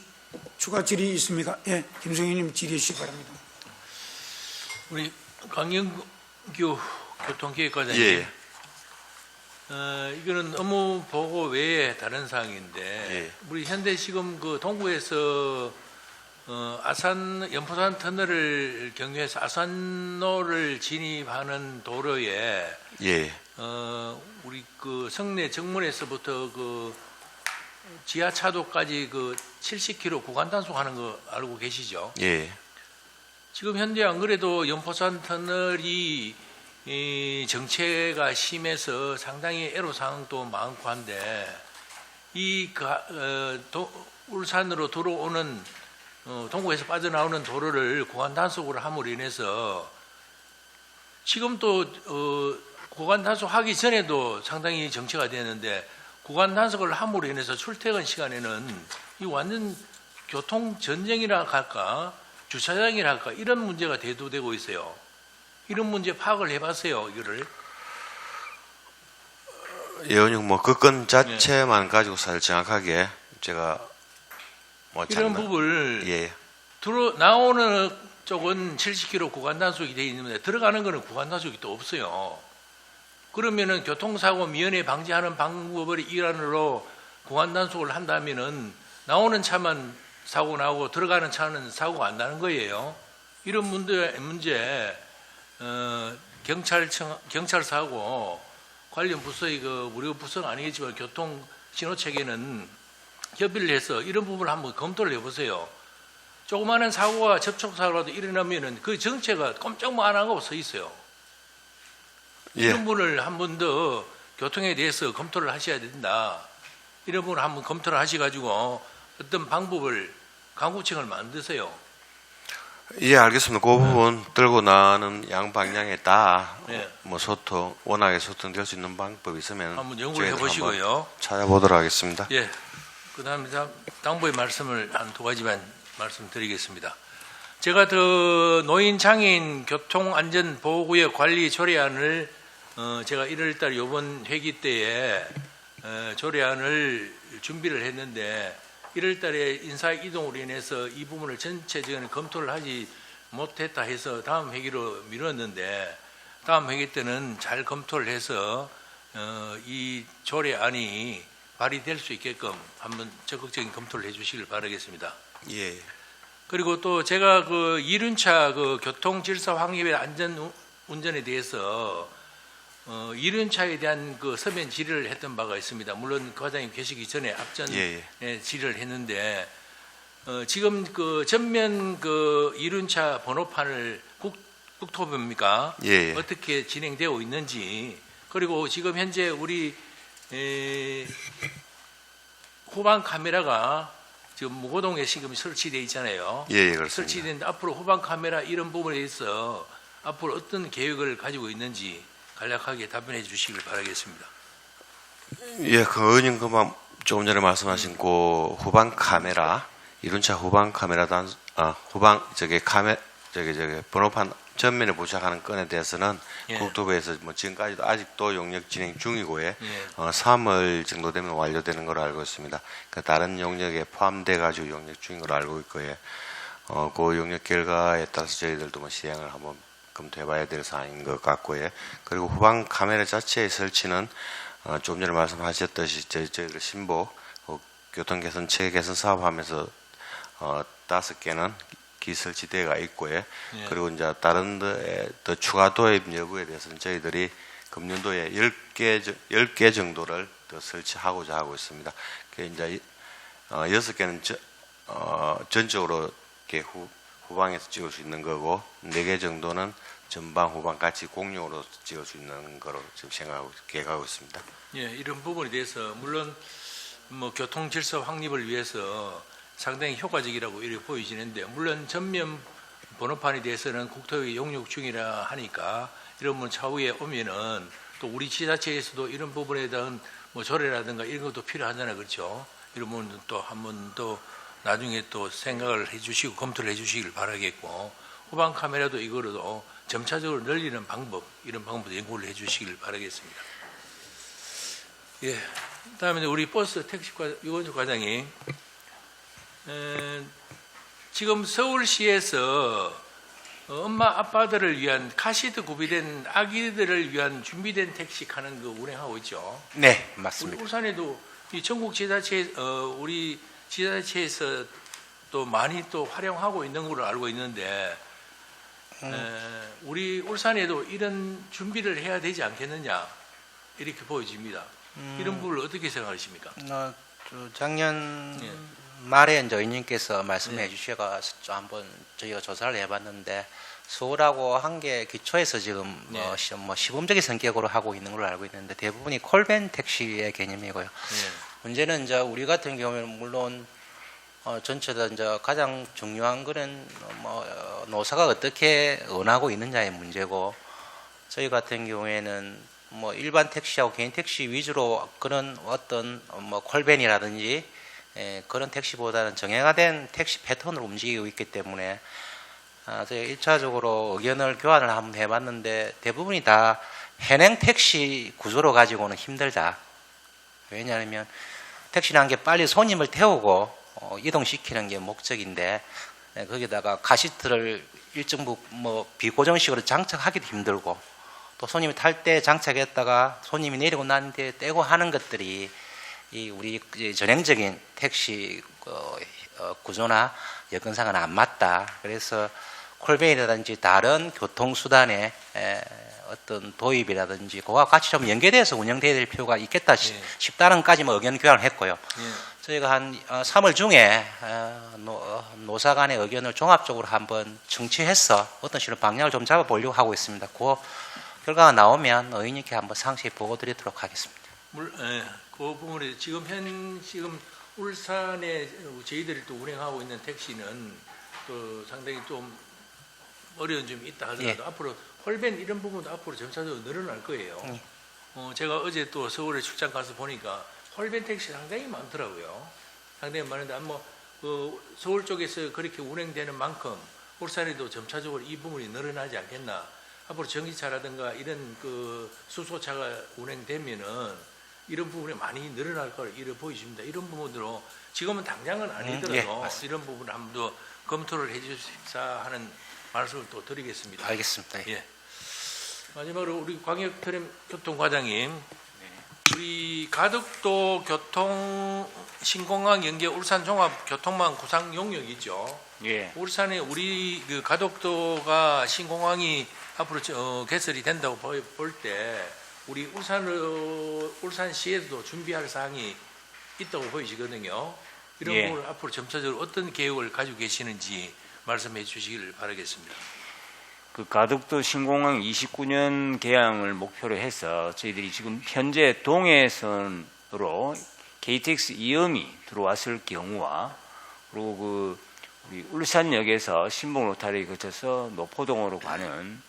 A: 추가 질의 있습니까? 예, 김성희님 질의해 주시기 바랍니다.
C: 우리 강영규 교통기획과장님.
F: 예.
C: 이거는 업무 보고 외에 다른 사항인데
F: 예.
C: 우리 현대시금 그 동구에서 연포산 터널을 경유해서 아산로를 진입하는 도로에
F: 예.
C: 우리 그 성내 정문에서부터 그 지하차도까지 그 70km 구간 단속하는 거 알고 계시죠?
F: 예.
C: 지금 현재 안 그래도 연포산 터널이 정체가 심해서 상당히 애로사항도 많고 한데 울산으로 들어오는 동구에서 빠져나오는 도로를 구간 단속으로 함으로 인해서 지금 또 구간 단속하기 전에도 상당히 정체가 되는데 구간 단속을 함으로 인해서 출퇴근 시간에는 이 완전 교통 전쟁이라 할까 주차장이라 할까 이런 문제가 대두되고 있어요. 이런 문제 파악을 해봤어요. 이거를.
F: 의원님 뭐 그 건 자체만 가지고 사실 정확하게 제가 뭐
C: 이런 부분을
F: 예.
C: 나오는 쪽은 70km 구간 단속이 되어 있는데 들어가는 거는 구간 단속이 또 없어요. 그러면은 교통사고 미연에 방지하는 방법의 일환으로 구간 단속을 한다면은 나오는 차만 사고 나고 들어가는 차는 사고가 안 나는 거예요. 이런 문제 경찰서하고 관련 부서의 우리 부서는 아니겠지만 교통 신호체계는 협의를 해서 이런 부분을 한번 검토를 해보세요. 조그마한 사고가 접촉사고라도 일어나면은 그 정체가 꼼짝도 안 하고 서 있어요.
F: 예.
C: 이런 부분을 한 번 더 교통에 대해서 검토를 하셔야 된다. 이런 부분을 한번 검토를 하셔가지고 어떤 방법을 강구청을 만드세요.
F: 예, 알겠습니다. 그 부분 들고 나는 양방향에 다
C: 네.
F: 뭐 소통, 원활하게 소통될 수 있는 방법이 있으면
C: 한번 연구를
F: 저희들
C: 해보시고요.
F: 한번 찾아보도록 하겠습니다.
C: 예. 그다음에 당부의 말씀을 한 두 가지만 말씀드리겠습니다. 제가 그 노인 장애인 교통안전보호구역 관리 조례안을 제가 1월달 이번 회기 때에 조례안을 준비를 했는데 1월달에 인사 이동으로 인해서 이 부분을 전체적인 검토를 하지 못했다 해서 다음 회기로 미뤘는데 다음 회기 때는 잘 검토를 해서 이 조례안이 발의될 수 있게끔 한번 적극적인 검토를 해주시길 바라겠습니다.
F: 예.
C: 그리고 또 제가 그 이륜차 그 교통질서 확립의 안전 운전에 대해서 이륜차에 대한 그 서면 질의를 했던 바가 있습니다. 물론 그 과장님 계시기 전에 앞전 질의를 했는데 지금 그 전면 그 이륜차 번호판을 국토부입니까?
F: 예.
C: 어떻게 진행되어 있는지 그리고 지금 현재 우리 후방 카메라가 지금 무고동에 지금 설치되어 있잖아요.
F: 예, 그렇습니다.
C: 설치된 앞으로 후방 카메라 이런 부분에 대해서 앞으로 어떤 계획을 가지고 있는지 간략하게 답변해 주시길 바라겠습니다.
F: 예, 그 의원님 그만 조금 전에 말씀하신 그 후방 카메라, 이륜차 후방 카메라 후방 번호판 전면에 부착하는 건에 대해서는
C: 예.
F: 국토부에서 뭐 지금까지도 아직도 용역 진행 중이고요.
C: 예.
F: 3월 정도 되면 완료되는 걸로 알고 있습니다. 그 다른 용역에 포함돼 가지고 용역 중인 걸로 알고 있고요. 그 용역 결과에 따라서 저희들도 뭐 시행을 한번 검토해봐야 될 사항인 것 같고요. 그리고 후방 카메라 자체의 설치는 조금 전에 말씀하셨듯이 저희들 신보 교통 개선 체계 개선 사업하면서 5개는 기설치대가 있고요.
C: 예.
F: 그리고 이제 다른 데에 더 추가 도입 여부에 대해서는 저희들이 금년도에 10개 정도를 더 설치하고자 하고 있습니다. 그 이제 6개는 전적으로 이렇게 후방에서 찍을 수 있는 거고 4개 정도는 전방 후방 같이 공용으로 찍을 수 있는 거로 지금 계획하고 있습니다.
C: 예, 이런 부분에 대해서 물론 뭐 교통 질서 확립을 위해서 상당히 효과적이라고 이렇게 보여지는데 물론 전면 번호판에 대해서는 국토의 용역 중이라 하니까 이런 분 차후에 오면은 또 우리 지자체에서도 이런 부분에 대한 뭐 조례라든가 이런 것도 필요하잖아요, 그렇죠? 이런 부분은 또 한 번 또 나중에 또 생각을 해주시고 검토를 해주시길 바라겠고 후방 카메라도 이거로도 점차적으로 늘리는 방법 이런 방법도 연구를 해주시길 바라겠습니다. 예, 그다음에 우리 버스 택시과 유건수 과장이 지금 서울시에서 엄마 아빠들을 위한 카시트 구비된 아기들을 위한 준비된 택시 가는 거 운행하고 있죠.
D: 네,
C: 우리
D: 맞습니다.
C: 울산에도 이 전국 지자체 우리 지자체에서 또 많이 또 활용하고 있는 걸로 알고 있는데 우리 울산에도 이런 준비를 해야 되지 않겠느냐 이렇게 보여집니다. 이런 부분을 어떻게 생각하십니까?
D: 작년
C: 예.
D: 말에 이제 의원님께서 말씀해
C: 예.
D: 주셔서 한번 저희가 조사를 해봤는데 서울하고 한개 기초에서 지금
C: 예.
D: 시범적인 성격으로 하고 있는 걸로 알고 있는데 대부분이 콜밴 택시의 개념이고요.
C: 예.
D: 문제는 이제 우리 같은 경우에는 물론 전체 다 이제 가장 중요한 거는 노사가 어떻게 원하고 있느냐의 문제고 저희 같은 경우에는 뭐 일반 택시하고 개인 택시 위주로 그런 어떤 콜밴이라든지 그런 택시보다는 정형화된 택시 패턴으로 움직이고 있기 때문에 저희 1차적으로 의견을 교환을 한번 해봤는데 대부분이 다 현행 택시 구조로 가지고는 힘들다. 왜냐하면 택시라는 게 빨리 손님을 태우고 이동시키는 게 목적인데 거기다가 카시트를 일정 비고정식으로 장착하기도 힘들고 또 손님이 탈 때 장착했다가 손님이 내리고 난 뒤에 떼고 하는 것들이 이 우리 전형적인 택시 구조나 여건상은 안 맞다. 그래서 콜베이라든지 다른 교통수단의 어떤 도입이라든지 그와 같이 좀 연계돼서 운영돼야 될 필요가 있겠다 싶다는 까지만 의견 교환을 했고요. 저희가 한 3월 중에 노사 간의 의견을 종합적으로 한번 청취해서 어떤 식으로 방향을 좀 잡아보려고 하고 있습니다. 그 결과가 나오면 의원님께 한번 상세히 보고 드리도록 하겠습니다.
C: 그 부분에 지금 울산에 저희들이 또 운행하고 있는 택시는 또 상당히 좀 어려운 점이 있다 하더라도 앞으로 홀밴 이런 부분도 앞으로 점차적으로 늘어날 거예요. 제가 어제 또 서울에 출장 가서 보니까 홀밴 택시 상당히 많더라고요. 상당히 많은데 아마 서울 쪽에서 그렇게 운행되는 만큼 울산에도 점차적으로 이 부분이 늘어나지 않겠나. 앞으로 전기차라든가 이런 수소차가 운행되면은 이런 부분이 많이 늘어날 걸 이렇게 보이십니다. 이런 부분으로 지금은 당장은 아니더라도 이런 부분을 한번 더 검토를 해주십사 하는 말씀을 또 드리겠습니다.
D: 알겠습니다.
C: 예. 마지막으로 우리 광역교통과장님, 우리 가덕도 교통 신공항 연계 울산 종합 교통망 구상 용역이죠.
G: 예.
C: 울산에 우리 그 가덕도가 신공항이 앞으로 개설이 된다고 볼 때 우리 울산시에도 준비할 사항이 있다고 보이시거든요. 이런
G: 예.
C: 부분을 앞으로 점차적으로 어떤 계획을 가지고 계시는지 말씀해 주시기를 바라겠습니다.
G: 그 가덕도 신공항 29년 개항을 목표로 해서 저희들이 지금 현재 동해선으로 KTX 이음이 들어왔을 경우와 그리고 우리 울산역에서 신봉 로타리를 거쳐서 노포동으로 가는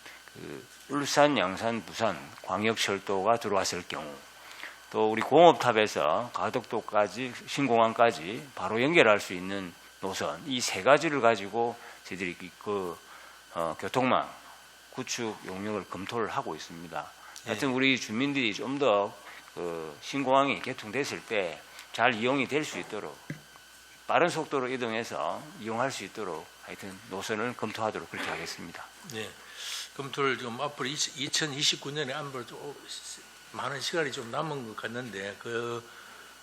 G: 울산, 양산, 부산 광역철도가 들어왔을 경우, 또 우리 공업탑에서 가덕도까지 신공항까지 바로 연결할 수 있는 노선, 이 세 가지를 가지고 저희들이 교통망 구축 용역을 검토를 하고 있습니다. 하여튼 우리 주민들이 좀 더 신공항이 개통됐을 때 잘 이용이 될 수 있도록 빠른 속도로 이동해서 이용할 수 있도록 하여튼 노선을 검토하도록 그렇게 하겠습니다.
C: 네. 검토를 좀 앞으로 2029년에 앞으로 많은 시간이 좀 남은 것 같는데 그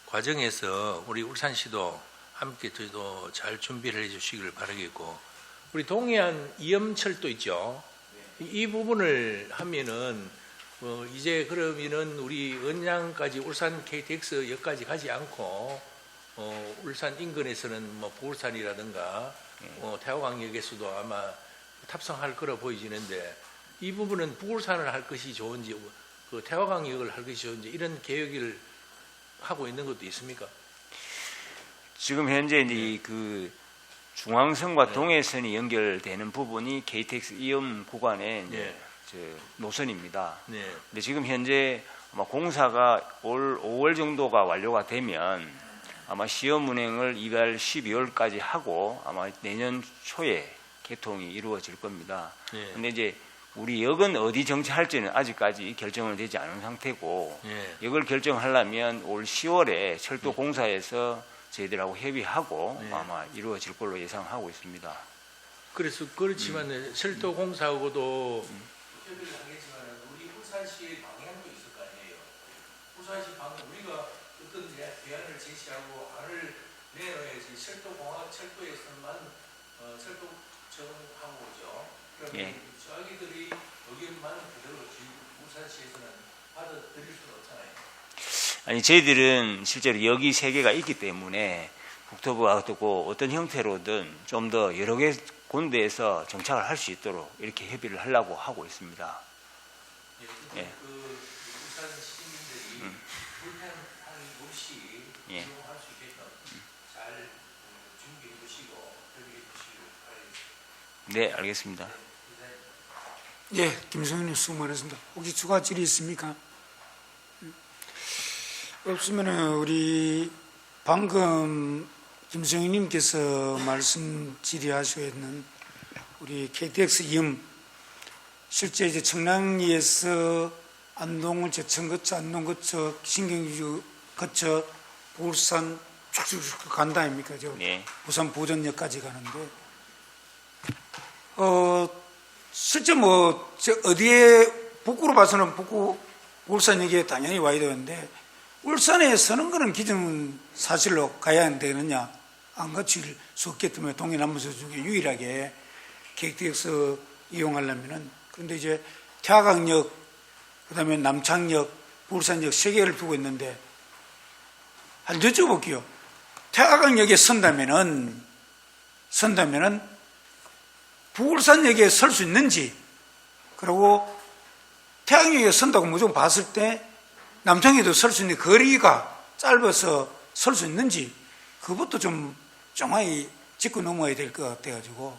C: 과정에서 우리 울산시도 함께 저희도 잘 준비를 해주시기를 바라겠고, 우리 동해안 이염철도 있죠. 이 부분을 하면은 이제 그러면은 우리 은양까지 울산 KTX역까지 가지 않고 울산 인근에서는 뭐 부울산이라든가 태화강역에서도 아마 탑승할 거라 보이지는데, 이 부분은 부울산을 할 것이 좋은지 태화강역을 할 것이 좋은지 이런 계획을 하고 있는 것도 있습니까?
G: 지금 현재 이제 그 중앙선과 동해선이 연결되는 부분이 KTX 이음 구간의 이제 노선입니다. 근데 지금 현재 아마 공사가 올 5월 정도가 완료가 되면 아마 시험 운행을 이달 12월까지 하고 아마 내년 초에 개통이 이루어질 겁니다. 근데 이제 우리 역은 어디 정차할지는 아직까지 결정은 되지 않은 상태고, 역을 결정하려면 올 10월에 철도 공사에서 저희들하고 협의하고 아마 이루어질 걸로 예상하고 있습니다.
C: 그래서 그렇지만 철도 공사하고도 협의를 하겠지만 우리 울산시의 방향도 있을 거 아니에요. 울산시 방향 우리가 어떤 대안을 제시하고 안을 내놓아야지 철도에서만 철도청하고 오죠. 그러면 저기들이 의견만 그대로 울산시에서는 받아들일 수는 없잖아요.
G: 아니, 저희들은 실제로 역이 3개가 있기 때문에 국토부와 또 어떤 형태로든 좀 더 여러 개 군데에서 정착을 할 수 있도록 이렇게 협의를 하려고 하고 있습니다.
C: 울산 시민들이 불편함 없이 이용할 수 있게끔 잘 준비해 주시고 협의해 주시길 바라겠습니다.
G: 네, 알겠습니다.
A: 예, 김성현님 수고 많으십니다. 혹시 추가 질의 있습니까? 없으면 우리 방금 김성현님께서 말씀 질의하셨는 우리 KTX 이음, 실제 이제 청량리에서 안동을 제천 거쳐 안동 거쳐 신경주 거쳐 울산 쭉쭉쭉 간다 아닙니까? 부산 보전역까지 가는데 실제 뭐 어디에 북구로 봐서는 북구 울산역에 당연히 와야 되는데, 울산에 서는 거는 기존 사실로 가야 되느냐, 안 거칠 수 없기 때문에 동해남부서 중에 유일하게 KTX 이용하려면은, 그런데 이제 태화강역, 그 다음에 남창역, 부울산역 3개를 두고 있는데, 한 여쭤볼게요. 태화강역에 선다면은 부울산역에 설 수 있는지, 그리고 태양역에 선다고 무조건 봤을 때 남창역에도 설 수 있는 거리가 짧아서 설 수 있는지, 그것도 좀 정확히 짚고 넘어야 될 것 같아가지고,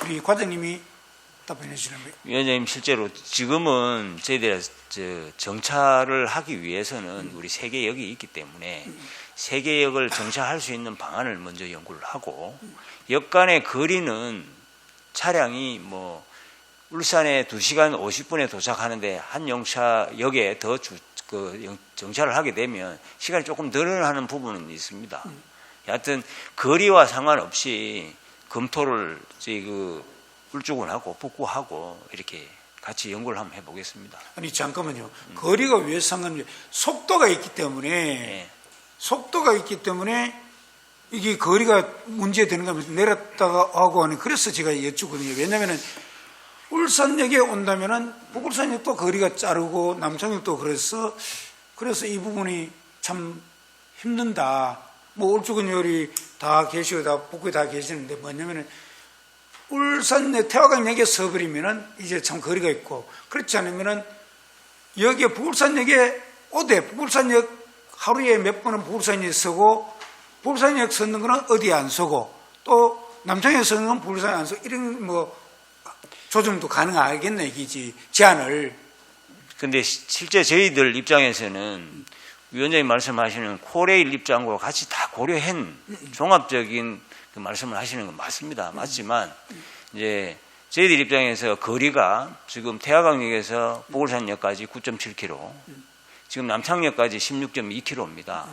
A: 우리 과장님이 답변해 주시면.
G: 위원장님, 실제로 지금은 저희들이 정차를 하기 위해서는 우리 세계역이 있기 때문에 세계역을 정차할 수 있는 방안을 먼저 연구를 하고, 역 간의 거리는 차량이 뭐 울산에 2시간 50분에 도착하는데 한 역에 더 정차를 하게 되면 시간이 조금 늘어나는 부분은 있습니다. 여하튼 거리와 상관없이 검토를 저희 울주군하고 북구하고 이렇게 같이 연구를 한번 해보겠습니다.
A: 아니 잠깐만요. 거리가 왜 상관이에요? 속도가 있기 때문에
G: 네.
A: 속도가 있기 때문에 이게 거리가 문제되는 거면서 내렸다가 하고 하는, 그래서 제가 여쭙거든요. 왜냐면은 울산역에 온다면은 북울산역도 거리가 자르고 남창역도 그래서 이 부분이 참 힘든다. 뭐 울주군역이 다 계시고 다 북구에 다 계시는데 뭐냐면은 울산역 태화강역에 서버리면은 이제 참 거리가 있고, 그렇지 않으면은 여기에 북울산역에 오대 북울산역 하루에 몇 번은 북울산역에 서고, 북울산역 서는 거는 어디에 안 서고, 또 남창역에 서는 건 북울산에 안 서고, 이런 뭐 조정도 가능하겠네 이기지, 제한을.
G: 근데 실제 저희들 입장에서는 위원장님 말씀하시는 코레일 입장과 같이 다 고려한 종합적인 그 말씀을 하시는 건 맞습니다. 맞지만 이제 저희들 입장에서 거리가 지금 태화강역에서 북울산역까지 9.7km, 지금 남창역까지 16.2km입니다.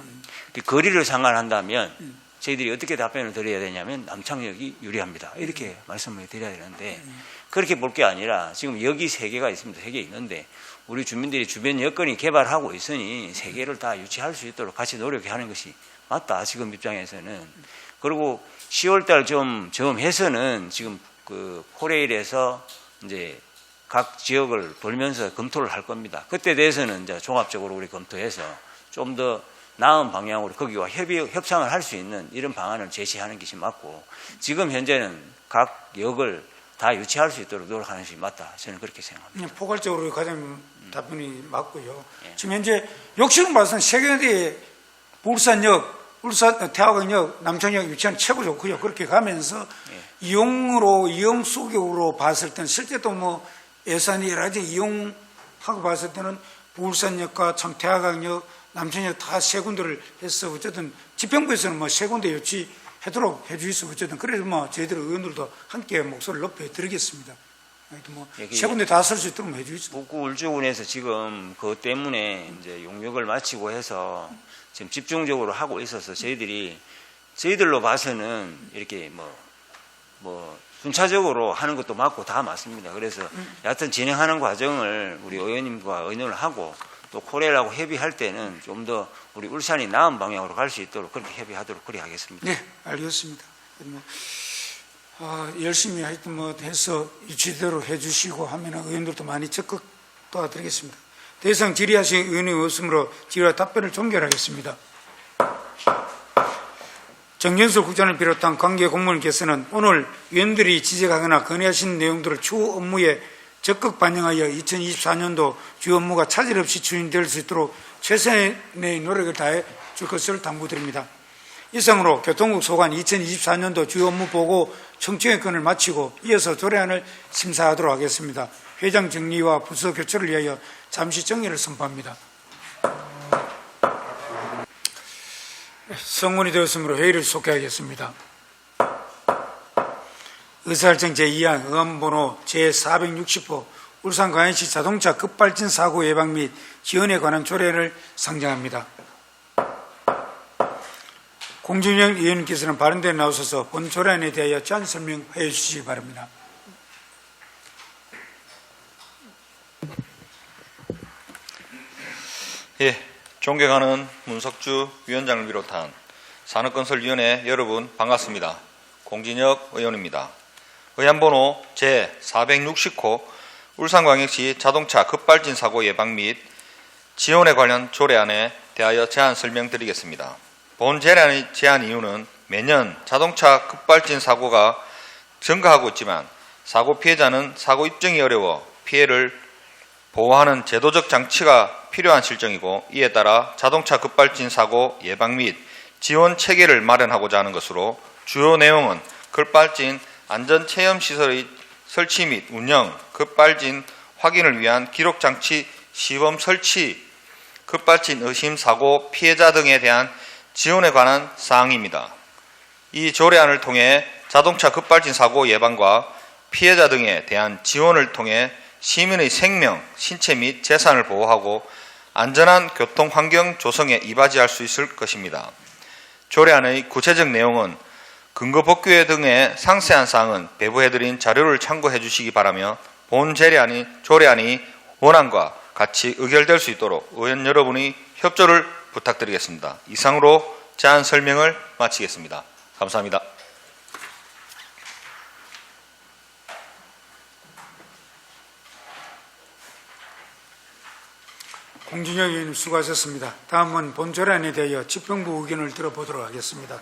G: 거리를 상관한다면 저희들이 어떻게 답변을 드려야 되냐면 남창역이 유리합니다. 이렇게 말씀을 드려야 되는데, 그렇게 볼 게 아니라 지금 역이 3개가 있습니다. 3개 있는데 우리 주민들이 주변 여건이 개발하고 있으니 3개를 다 유치할 수 있도록 같이 노력하는 것이 맞다, 지금 입장에서는. 그리고 10월달 좀 해서는 지금 그 코레일에서 이제 각 지역을 돌면서 검토를 할 겁니다. 그때 대해서는 이제 종합적으로 우리 검토해서 좀 더 나은 방향으로 거기와 협상을 할 수 있는 이런 방안을 제시하는 것이 맞고, 지금 현재는 각 역을 다 유치할 수 있도록 노력하는 것이 맞다, 저는 그렇게 생각합니다.
A: 포괄적으로 가장 답변이 맞고요. 지금 현재 욕심을 봐서는 세계대 울산역, 태화강역, 남창역 위치는 최고 좋고요. 그렇게 가면서 이용 수격으로 봤을 때는 실제 또 뭐 예산이 여러 가지 이용하고 봤을 때는 울산역과 태화강역, 남창역 다 3군데를 해서 어쨌든 지평부에서는 뭐 3군데 유치하도록 해주셔서 어쨌든 그래서 뭐 저희들 의원들도 함께 목소리를 높여드리겠습니다. 뭐 3군데 다 쓸 수 있도록 해주시죠.
G: 북구 울주군에서 지금 그것 때문에 이제 용역을 마치고 해서 지금 집중적으로 하고 있어서 저희들로 봐서는 이렇게 뭐 순차적으로 하는 것도 맞고 다 맞습니다. 그래서 여하튼 진행하는 과정을 우리 의원님과 의논을 하고, 또 코레일하고 협의할 때는 좀 더 우리 울산이 나은 방향으로 갈 수 있도록 그렇게 협의하도록 그렇게 하겠습니다.
A: 네, 알겠습니다. 열심히 하여튼 해서 유치대로 해주시고 하면 의원들도 많이 적극 도와드리겠습니다. 더 이상 질의하신 의원이 없으므로 질의와 답변을 종결하겠습니다. 정경수 국장을 비롯한 관계 공무원께서는 오늘 위원들이 지적하거나 건의하신 내용들을 추후 업무에 적극 반영하여 2024년도 주요 업무가 차질 없이 추진될 수 있도록 최선의 노력을 다해 줄 것을 당부드립니다. 이상으로 교통국 소관 2024년도 주요 업무 보고 청취의 건을 마치고 이어서 조례안을 심사하도록 하겠습니다. 회장 정리와 부서 교체를 위하여 잠시 정리를 선포합니다. 성원이 되었으므로 회의를 속개하겠습니다. 의사일정 제2항 의안번호 제460호 울산광역시 자동차 급발진 사고 예방 및 지원에 관한 조례를 상정합니다. 공준영 의원님께서는 발언대에 나오셔서 본 조례안에 대하여 제안 설명해 주시기 바랍니다.
K: 예, 존경하는 문석주 위원장을 비롯한 산업건설위원회 여러분 반갑습니다. 공진혁 의원입니다. 의안번호 제460호 울산광역시 자동차 급발진 사고 예방 및 지원에 관련 조례안에 대하여 제안 설명드리겠습니다. 본 조례안의 제안 이유는 매년 자동차 급발진 사고가 증가하고 있지만 사고 피해자는 사고 입증이 어려워 피해를 보호하는 제도적 장치가 필요한 실정이고, 이에 따라 자동차 급발진 사고 예방 및 지원 체계를 마련하고자 하는 것으로 주요 내용은 급발진 안전체험시설의 설치 및 운영, 급발진 확인을 위한 기록장치 시범 설치, 급발진 의심 사고 피해자 등에 대한 지원에 관한 사항입니다. 이 조례안을 통해 자동차 급발진 사고 예방과 피해자 등에 대한 지원을 통해 시민의 생명, 신체 및 재산을 보호하고 안전한 교통 환경 조성에 이바지할 수 있을 것입니다. 조례안의 구체적 내용은 근거 법규 등의 상세한 사항은 배부해드린 자료를 참고해 주시기 바라며 본 조례안이 원안과 같이 의결될 수 있도록 의원 여러분의 협조를 부탁드리겠습니다. 이상으로 제안 설명을 마치겠습니다. 감사합니다.
A: 공진혁 의원님 수고하셨습니다. 다음은 본 조례안에 대하여 집행부 의견을 들어보도록 하겠습니다.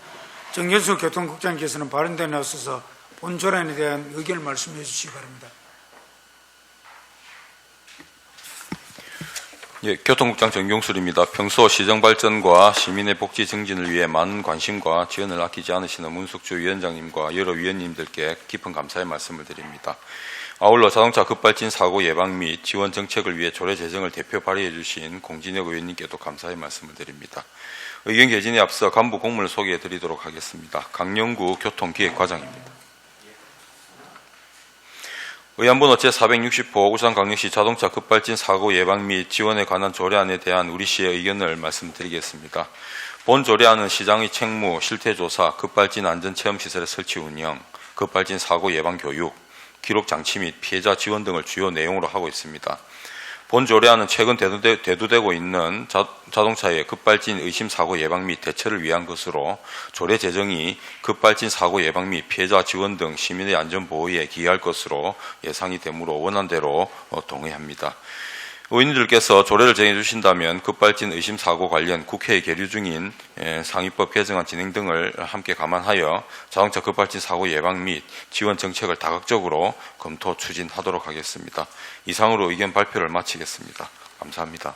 A: 정현수 교통국장께서는 발언대에 나서서 본 조례안에 대한 의견을 말씀해 주시기 바랍니다.
B: 예, 교통국장 정경술입니다. 평소 시정 발전과 시민의 복지 증진을 위해 많은 관심과 지원을 아끼지 않으시는 문숙주 위원장님과 여러 위원님들께 깊은 감사의 말씀을 드립니다. 아울러 자동차 급발진 사고 예방 및 지원 정책을 위해 조례 제정을 대표 발의해 주신 공진혁 의원님께도 감사의 말씀을 드립니다. 의견 개진에 앞서 간부 공문을 소개해 드리도록 하겠습니다. 강영구 교통기획과장입니다. 의안번호 제460호 울산광역시 자동차 급발진 사고 예방 및 지원에 관한 조례안에 대한 우리시의 의견을 말씀드리겠습니다. 본 조례안은 시장의 책무, 실태조사, 급발진 안전체험시설의 설치 운영, 급발진 사고 예방 교육, 기록 장치 및 피해자 지원 등을 주요 내용으로 하고 있습니다. 본 조례안은 최근 대두되고 있는 자동차의 급발진 의심 사고 예방 및 대처를 위한 것으로 조례 제정이 급발진 사고 예방 및 피해자 지원 등 시민의 안전 보호에 기여할 것으로 예상이 되므로 원안대로 동의합니다. 의원님들께서 조례를 정해 주신다면 급발진 의심 사고 관련 국회에 계류 중인 상위법 개정안 진행 등을 함께 감안하여 자동차 급발진 사고 예방 및 지원 정책을 다각적으로 검토 추진하도록 하겠습니다. 이상으로 의견 발표를 마치겠습니다. 감사합니다.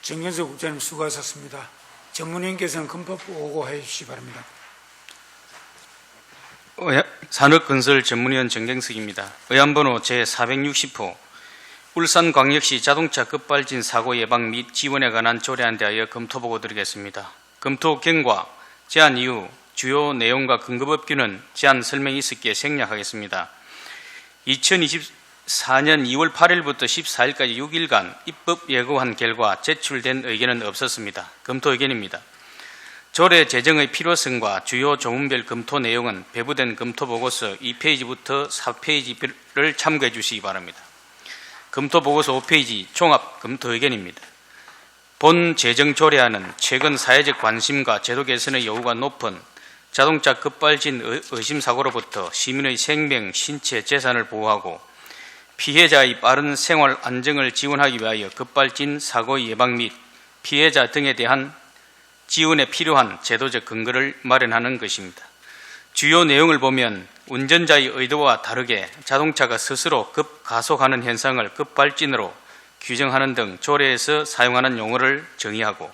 A: 정현석 국장님 수고하셨습니다. 전문위원께서는 검토 보고해 주시기 바랍니다.
L: 산업건설 전문위원 정경석입니다. 의안번호 제460호 울산광역시 자동차 급발진 사고 예방 및 지원에 관한 조례안에 대하여 검토보고 드리겠습니다. 검토 경과, 제안 이후 주요 내용과 근거법규는 제안 설명이 있었기에 생략하겠습니다. 2024년 2월 8일부터 14일까지 6일간 입법 예고한 결과 제출된 의견은 없었습니다. 검토 의견입니다. 조례 제정의 필요성과 주요 조문별 검토 내용은 배부된 검토보고서 2페이지부터 4페이지를 참고해 주시기 바랍니다. 검토보고서 5페이지 종합 검토 의견입니다. 본 제정 조례안은 최근 사회적 관심과 제도 개선의 요구가 높은 자동차 급발진 의심사고로부터 시민의 생명, 신체, 재산을 보호하고 피해자의 빠른 생활 안정을 지원하기 위하여 급발진 사고 예방 및 피해자 등에 대한 지원에 필요한 제도적 근거를 마련하는 것입니다. 주요 내용을 보면 운전자의 의도와 다르게 자동차가 스스로 급가속하는 현상을 급발진으로 규정하는 등 조례에서 사용하는 용어를 정의하고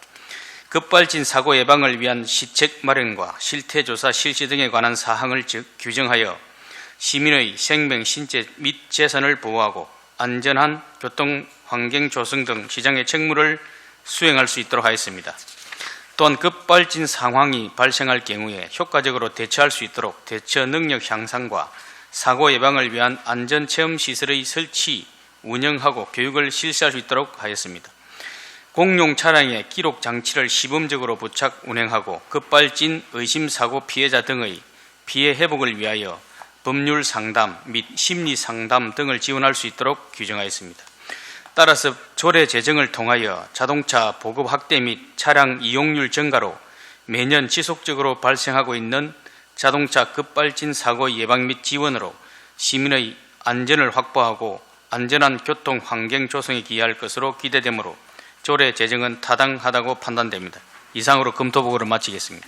L: 급발진 사고 예방을 위한 시책 마련과 실태조사 실시 등에 관한 사항을 규정하여 시민의 생명, 신체 및 재산을 보호하고 안전한 교통 환경 조성 등 시장의 책무를 수행할 수 있도록 하였습니다. 또한 급발진 상황이 발생할 경우에 효과적으로 대처할 수 있도록 대처 능력 향상과 사고 예방을 위한 안전체험시설의 설치, 운영하고 교육을 실시할 수 있도록 하였습니다. 공용 차량의 기록 장치를 시범적으로 부착 운행하고 급발진 의심사고 피해자 등의 피해 회복을 위하여 법률 상담 및 심리 상담 등을 지원할 수 있도록 규정하였습니다. 따라서 조례 제정을 통하여 자동차 보급 확대 및 차량 이용률 증가로 매년 지속적으로 발생하고 있는 자동차 급발진 사고 예방 및 지원으로 시민의 안전을 확보하고 안전한 교통 환경 조성에 기여할 것으로 기대되므로 조례 제정은 타당하다고 판단됩니다. 이상으로 검토보고를 마치겠습니다.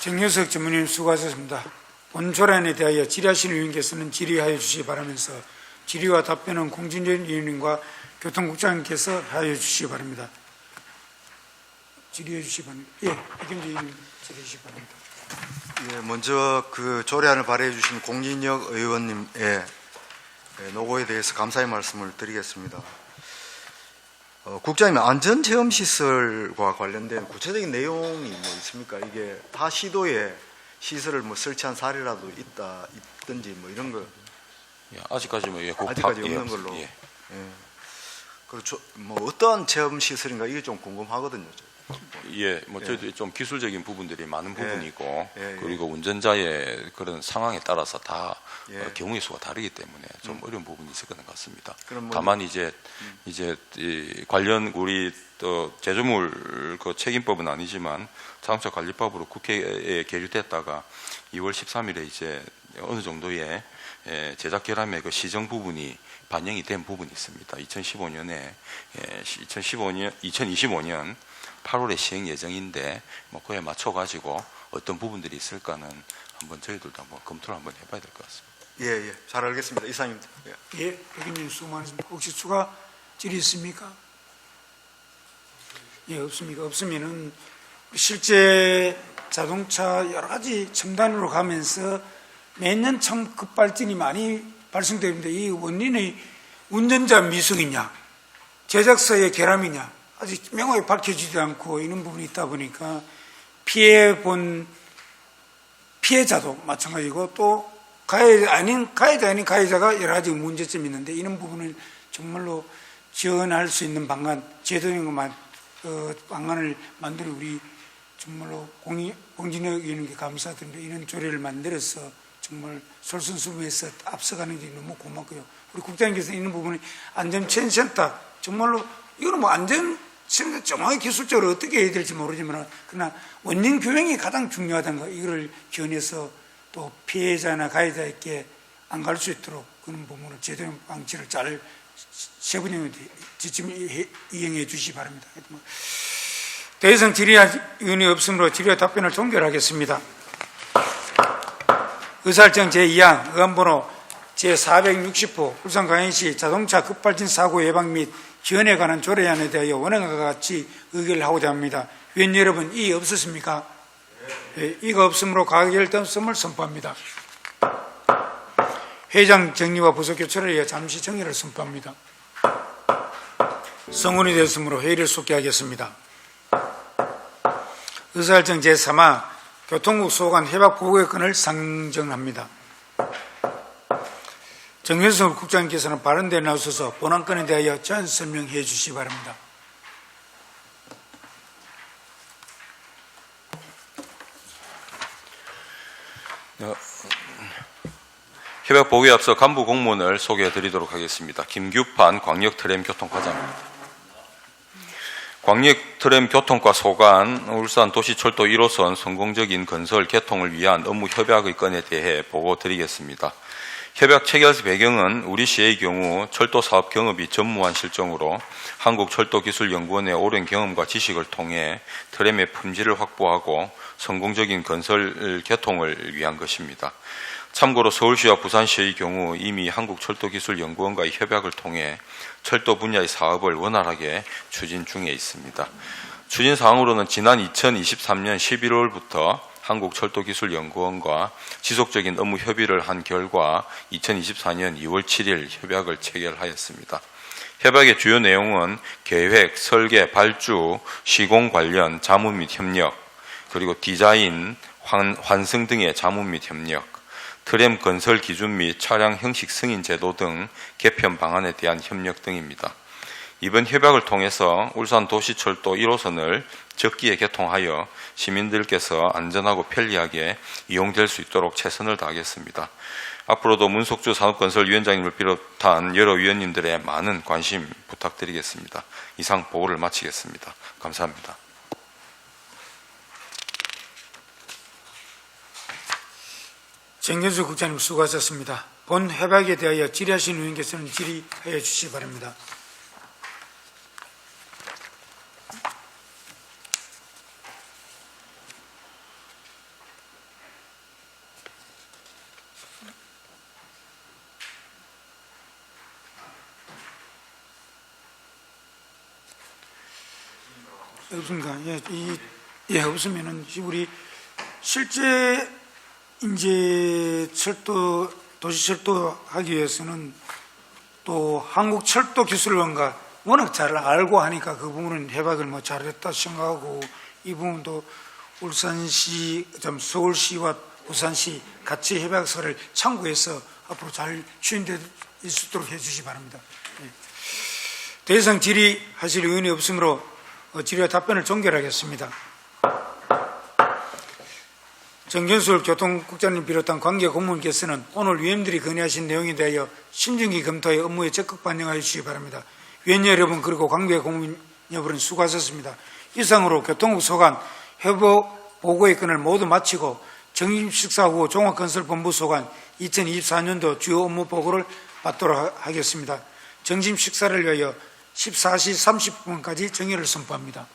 A: 정현석 전문위원 수고하셨습니다. 본 조례안에 대하여 질의하시는 의원께서는 질의하여 주시기 바라면서 질의와 답변은 공진혁 의원님과 교통국장님께서 하여 주시기 바랍니다. 질의해 주시기 바랍니다. 예, 백경재 의원님 질의해 주시기 바랍니다.
E: 예, 먼저 그 조례안을 발의해 주신 공진혁 의원님의 노고에 대해서 감사의 말씀을 드리겠습니다. 국장님, 안전체험시설과 관련된 구체적인 내용이 뭐 있습니까? 이게 타 시도에 시설을 뭐 설치한 사례라도 있든지 뭐 이런 거
I: 예, 아직까지 뭐
E: 아직까지 없는 걸로.
I: 예.
E: 예. 그렇죠. 뭐 어떠한 체험 시설인가 이게 좀 궁금하거든요.
I: 예, 뭐 저희도 좀 기술적인 부분들이 많은 부분이
E: 예.
I: 있고
E: 예.
I: 그리고 운전자의 그런 상황에 따라서 다
E: 예.
I: 경우의 수가 다르기 때문에 좀 어려운 부분이 있을 것 같습니다.
E: 그럼 뭐
I: 다만 이제 이 관련 우리 또 제조물 그 책임법은 아니지만 자동차 관리법으로 국회에 계류됐다가 2월 13일에 이제 어느 정도의 제작 결함의 그 시정 부분이 반영이 된 부분이 있습니다. 2025년 8월에 시행 예정인데 뭐 그에 맞춰 가지고 어떤 부분들이 있을까는 한번 저희들도 한번 검토를 한번 해봐야 될 것 같습니다.
E: 예, 잘 알겠습니다. 이상입니다. 예.
A: 예, 백경재 수고 많으십니다. 혹시 추가 질의 있습니까? 예, 없습니까? 없으면은 실제 자동차 여러 가지 첨단으로 가면서 매년 참 급발진이 많이 발생되는데 이 원인이 운전자 미숙이냐, 제작사의 결함이냐 아직 명확히 밝혀지지 않고 이런 부분이 있다 보니까 피해본 피해자도 마찬가지고 또 가해자 아닌 가해자가 여러 가지 문제점이 있는데 이런 부분을 정말로 지원할 수 있는 방안, 제도적인 방안을 만들어 우리 정말로 공진혁 의원님께 감사드립니다. 이런 조례를 만들어서 정말 솔선수범해서 앞서가는 게 너무 고맙고요. 우리 국장님께서 이런 부분이 안전체험센터 정말로 이거는 뭐 안전체험센터 정확히 기술적으로 어떻게 해야 될지 모르지만 그러나 원인 규명이 가장 중요하다는 거 이거를 기원해서 또 피해자나 가해자에게 안 갈 수 있도록 그런 부분을 제도적 방치를 잘 세부적인 지침 이행해 주시기 바랍니다. 더 이상 질의의원이 없으므로 질의와 답변을 종결하겠습니다. 의사일정 제2항 의안번호 제460호 울산광역시 자동차 급발진 사고 예방 및 지원에 관한 조례안에 대하여 원안과 같이 의결을 하고자 합니다. 위원 여러분, 이의 없으십니까? 네, 이가 없으므로 가결됨을 선포합니다. 회장 정리와 부속 교체를 위해 잠시 정리를 선포합니다. 성원이 되었으므로 회의를 속개하겠습니다. 의사일정 제3항 교통국 소관 협약 보고권을 상정합니다. 정현석 국장님께서는 발언대에 나서서 본안건에 대하여 제안 설명해 주시기 바랍니다.
I: 협약 보고에 앞서 간부 공문을 소개해 드리도록 하겠습니다. 김규판 광역트램교통과장입니다. 광역트램교통과 소관 울산도시철도 1호선 성공적인 건설 개통을 위한 업무 협약의 건에 대해 보고 드리겠습니다. 협약 체결 배경은 우리 시의 경우 철도 사업 경업이 전무한 실정으로 한국철도기술연구원의 오랜 경험과 지식을 통해 트램의 품질을 확보하고 성공적인 건설 개통을 위한 것입니다. 참고로 서울시와 부산시의 경우 이미 한국철도기술연구원과의 협약을 통해 철도 분야의 사업을 원활하게 추진 중에 있습니다. 추진 사항으로는 지난 2023년 11월부터 한국철도기술연구원과 지속적인 업무 협의를 한 결과 2024년 2월 7일 협약을 체결하였습니다. 협약의 주요 내용은 계획, 설계, 발주, 시공 관련 자문 및 협력, 그리고 디자인, 환승 등의 자문 및 협력, 트램 건설 기준 및 차량 형식 승인 제도 등 개편 방안에 대한 협력 등입니다. 이번 협약을 통해서 울산도시철도 1호선을 적기에 개통하여 시민들께서 안전하고 편리하게 이용될 수 있도록 최선을 다하겠습니다. 앞으로도 문석주 산업건설위원장님을 비롯한 여러 위원님들의 많은 관심 부탁드리겠습니다. 이상 보고를 마치겠습니다. 감사합니다.
A: 정현수 국장님 수고하셨습니다. 본 협약에 대하여 질의하신 의원께서는 질의해 주시기 바랍니다. 없습니까? 예, 없으면은 우리 실제 이제 도시철도 하기 위해서는 또 한국철도기술원과 워낙 잘 알고 하니까 그 부분은 해박을 뭐 잘했다 생각하고, 이 부분도 울산시, 서울시와 부산시 같이 해박서를 참고해서 앞으로 잘 추진될 수 있도록 해주시기 바랍니다. 예. 더 이상 질의하실 의원이 없으므로 질의와 답변을 종결하겠습니다. 정견술 교통국장님 비롯한 관계 공무원께서는 오늘 위원들이 건의하신 내용에 대하여 신중히 검토해 업무에 적극 반영하여 주시기 바랍니다. 위원 여러분 그리고 관계 공무원 여러분 수고하셨습니다. 이상으로 교통국 소관 회복 보고의 건을 모두 마치고 정심식사 후 종합건설본부 소관 2024년도 주요 업무 보고를 받도록 하겠습니다. 정심식사를 위하여 14시 30분까지 정회를 선포합니다.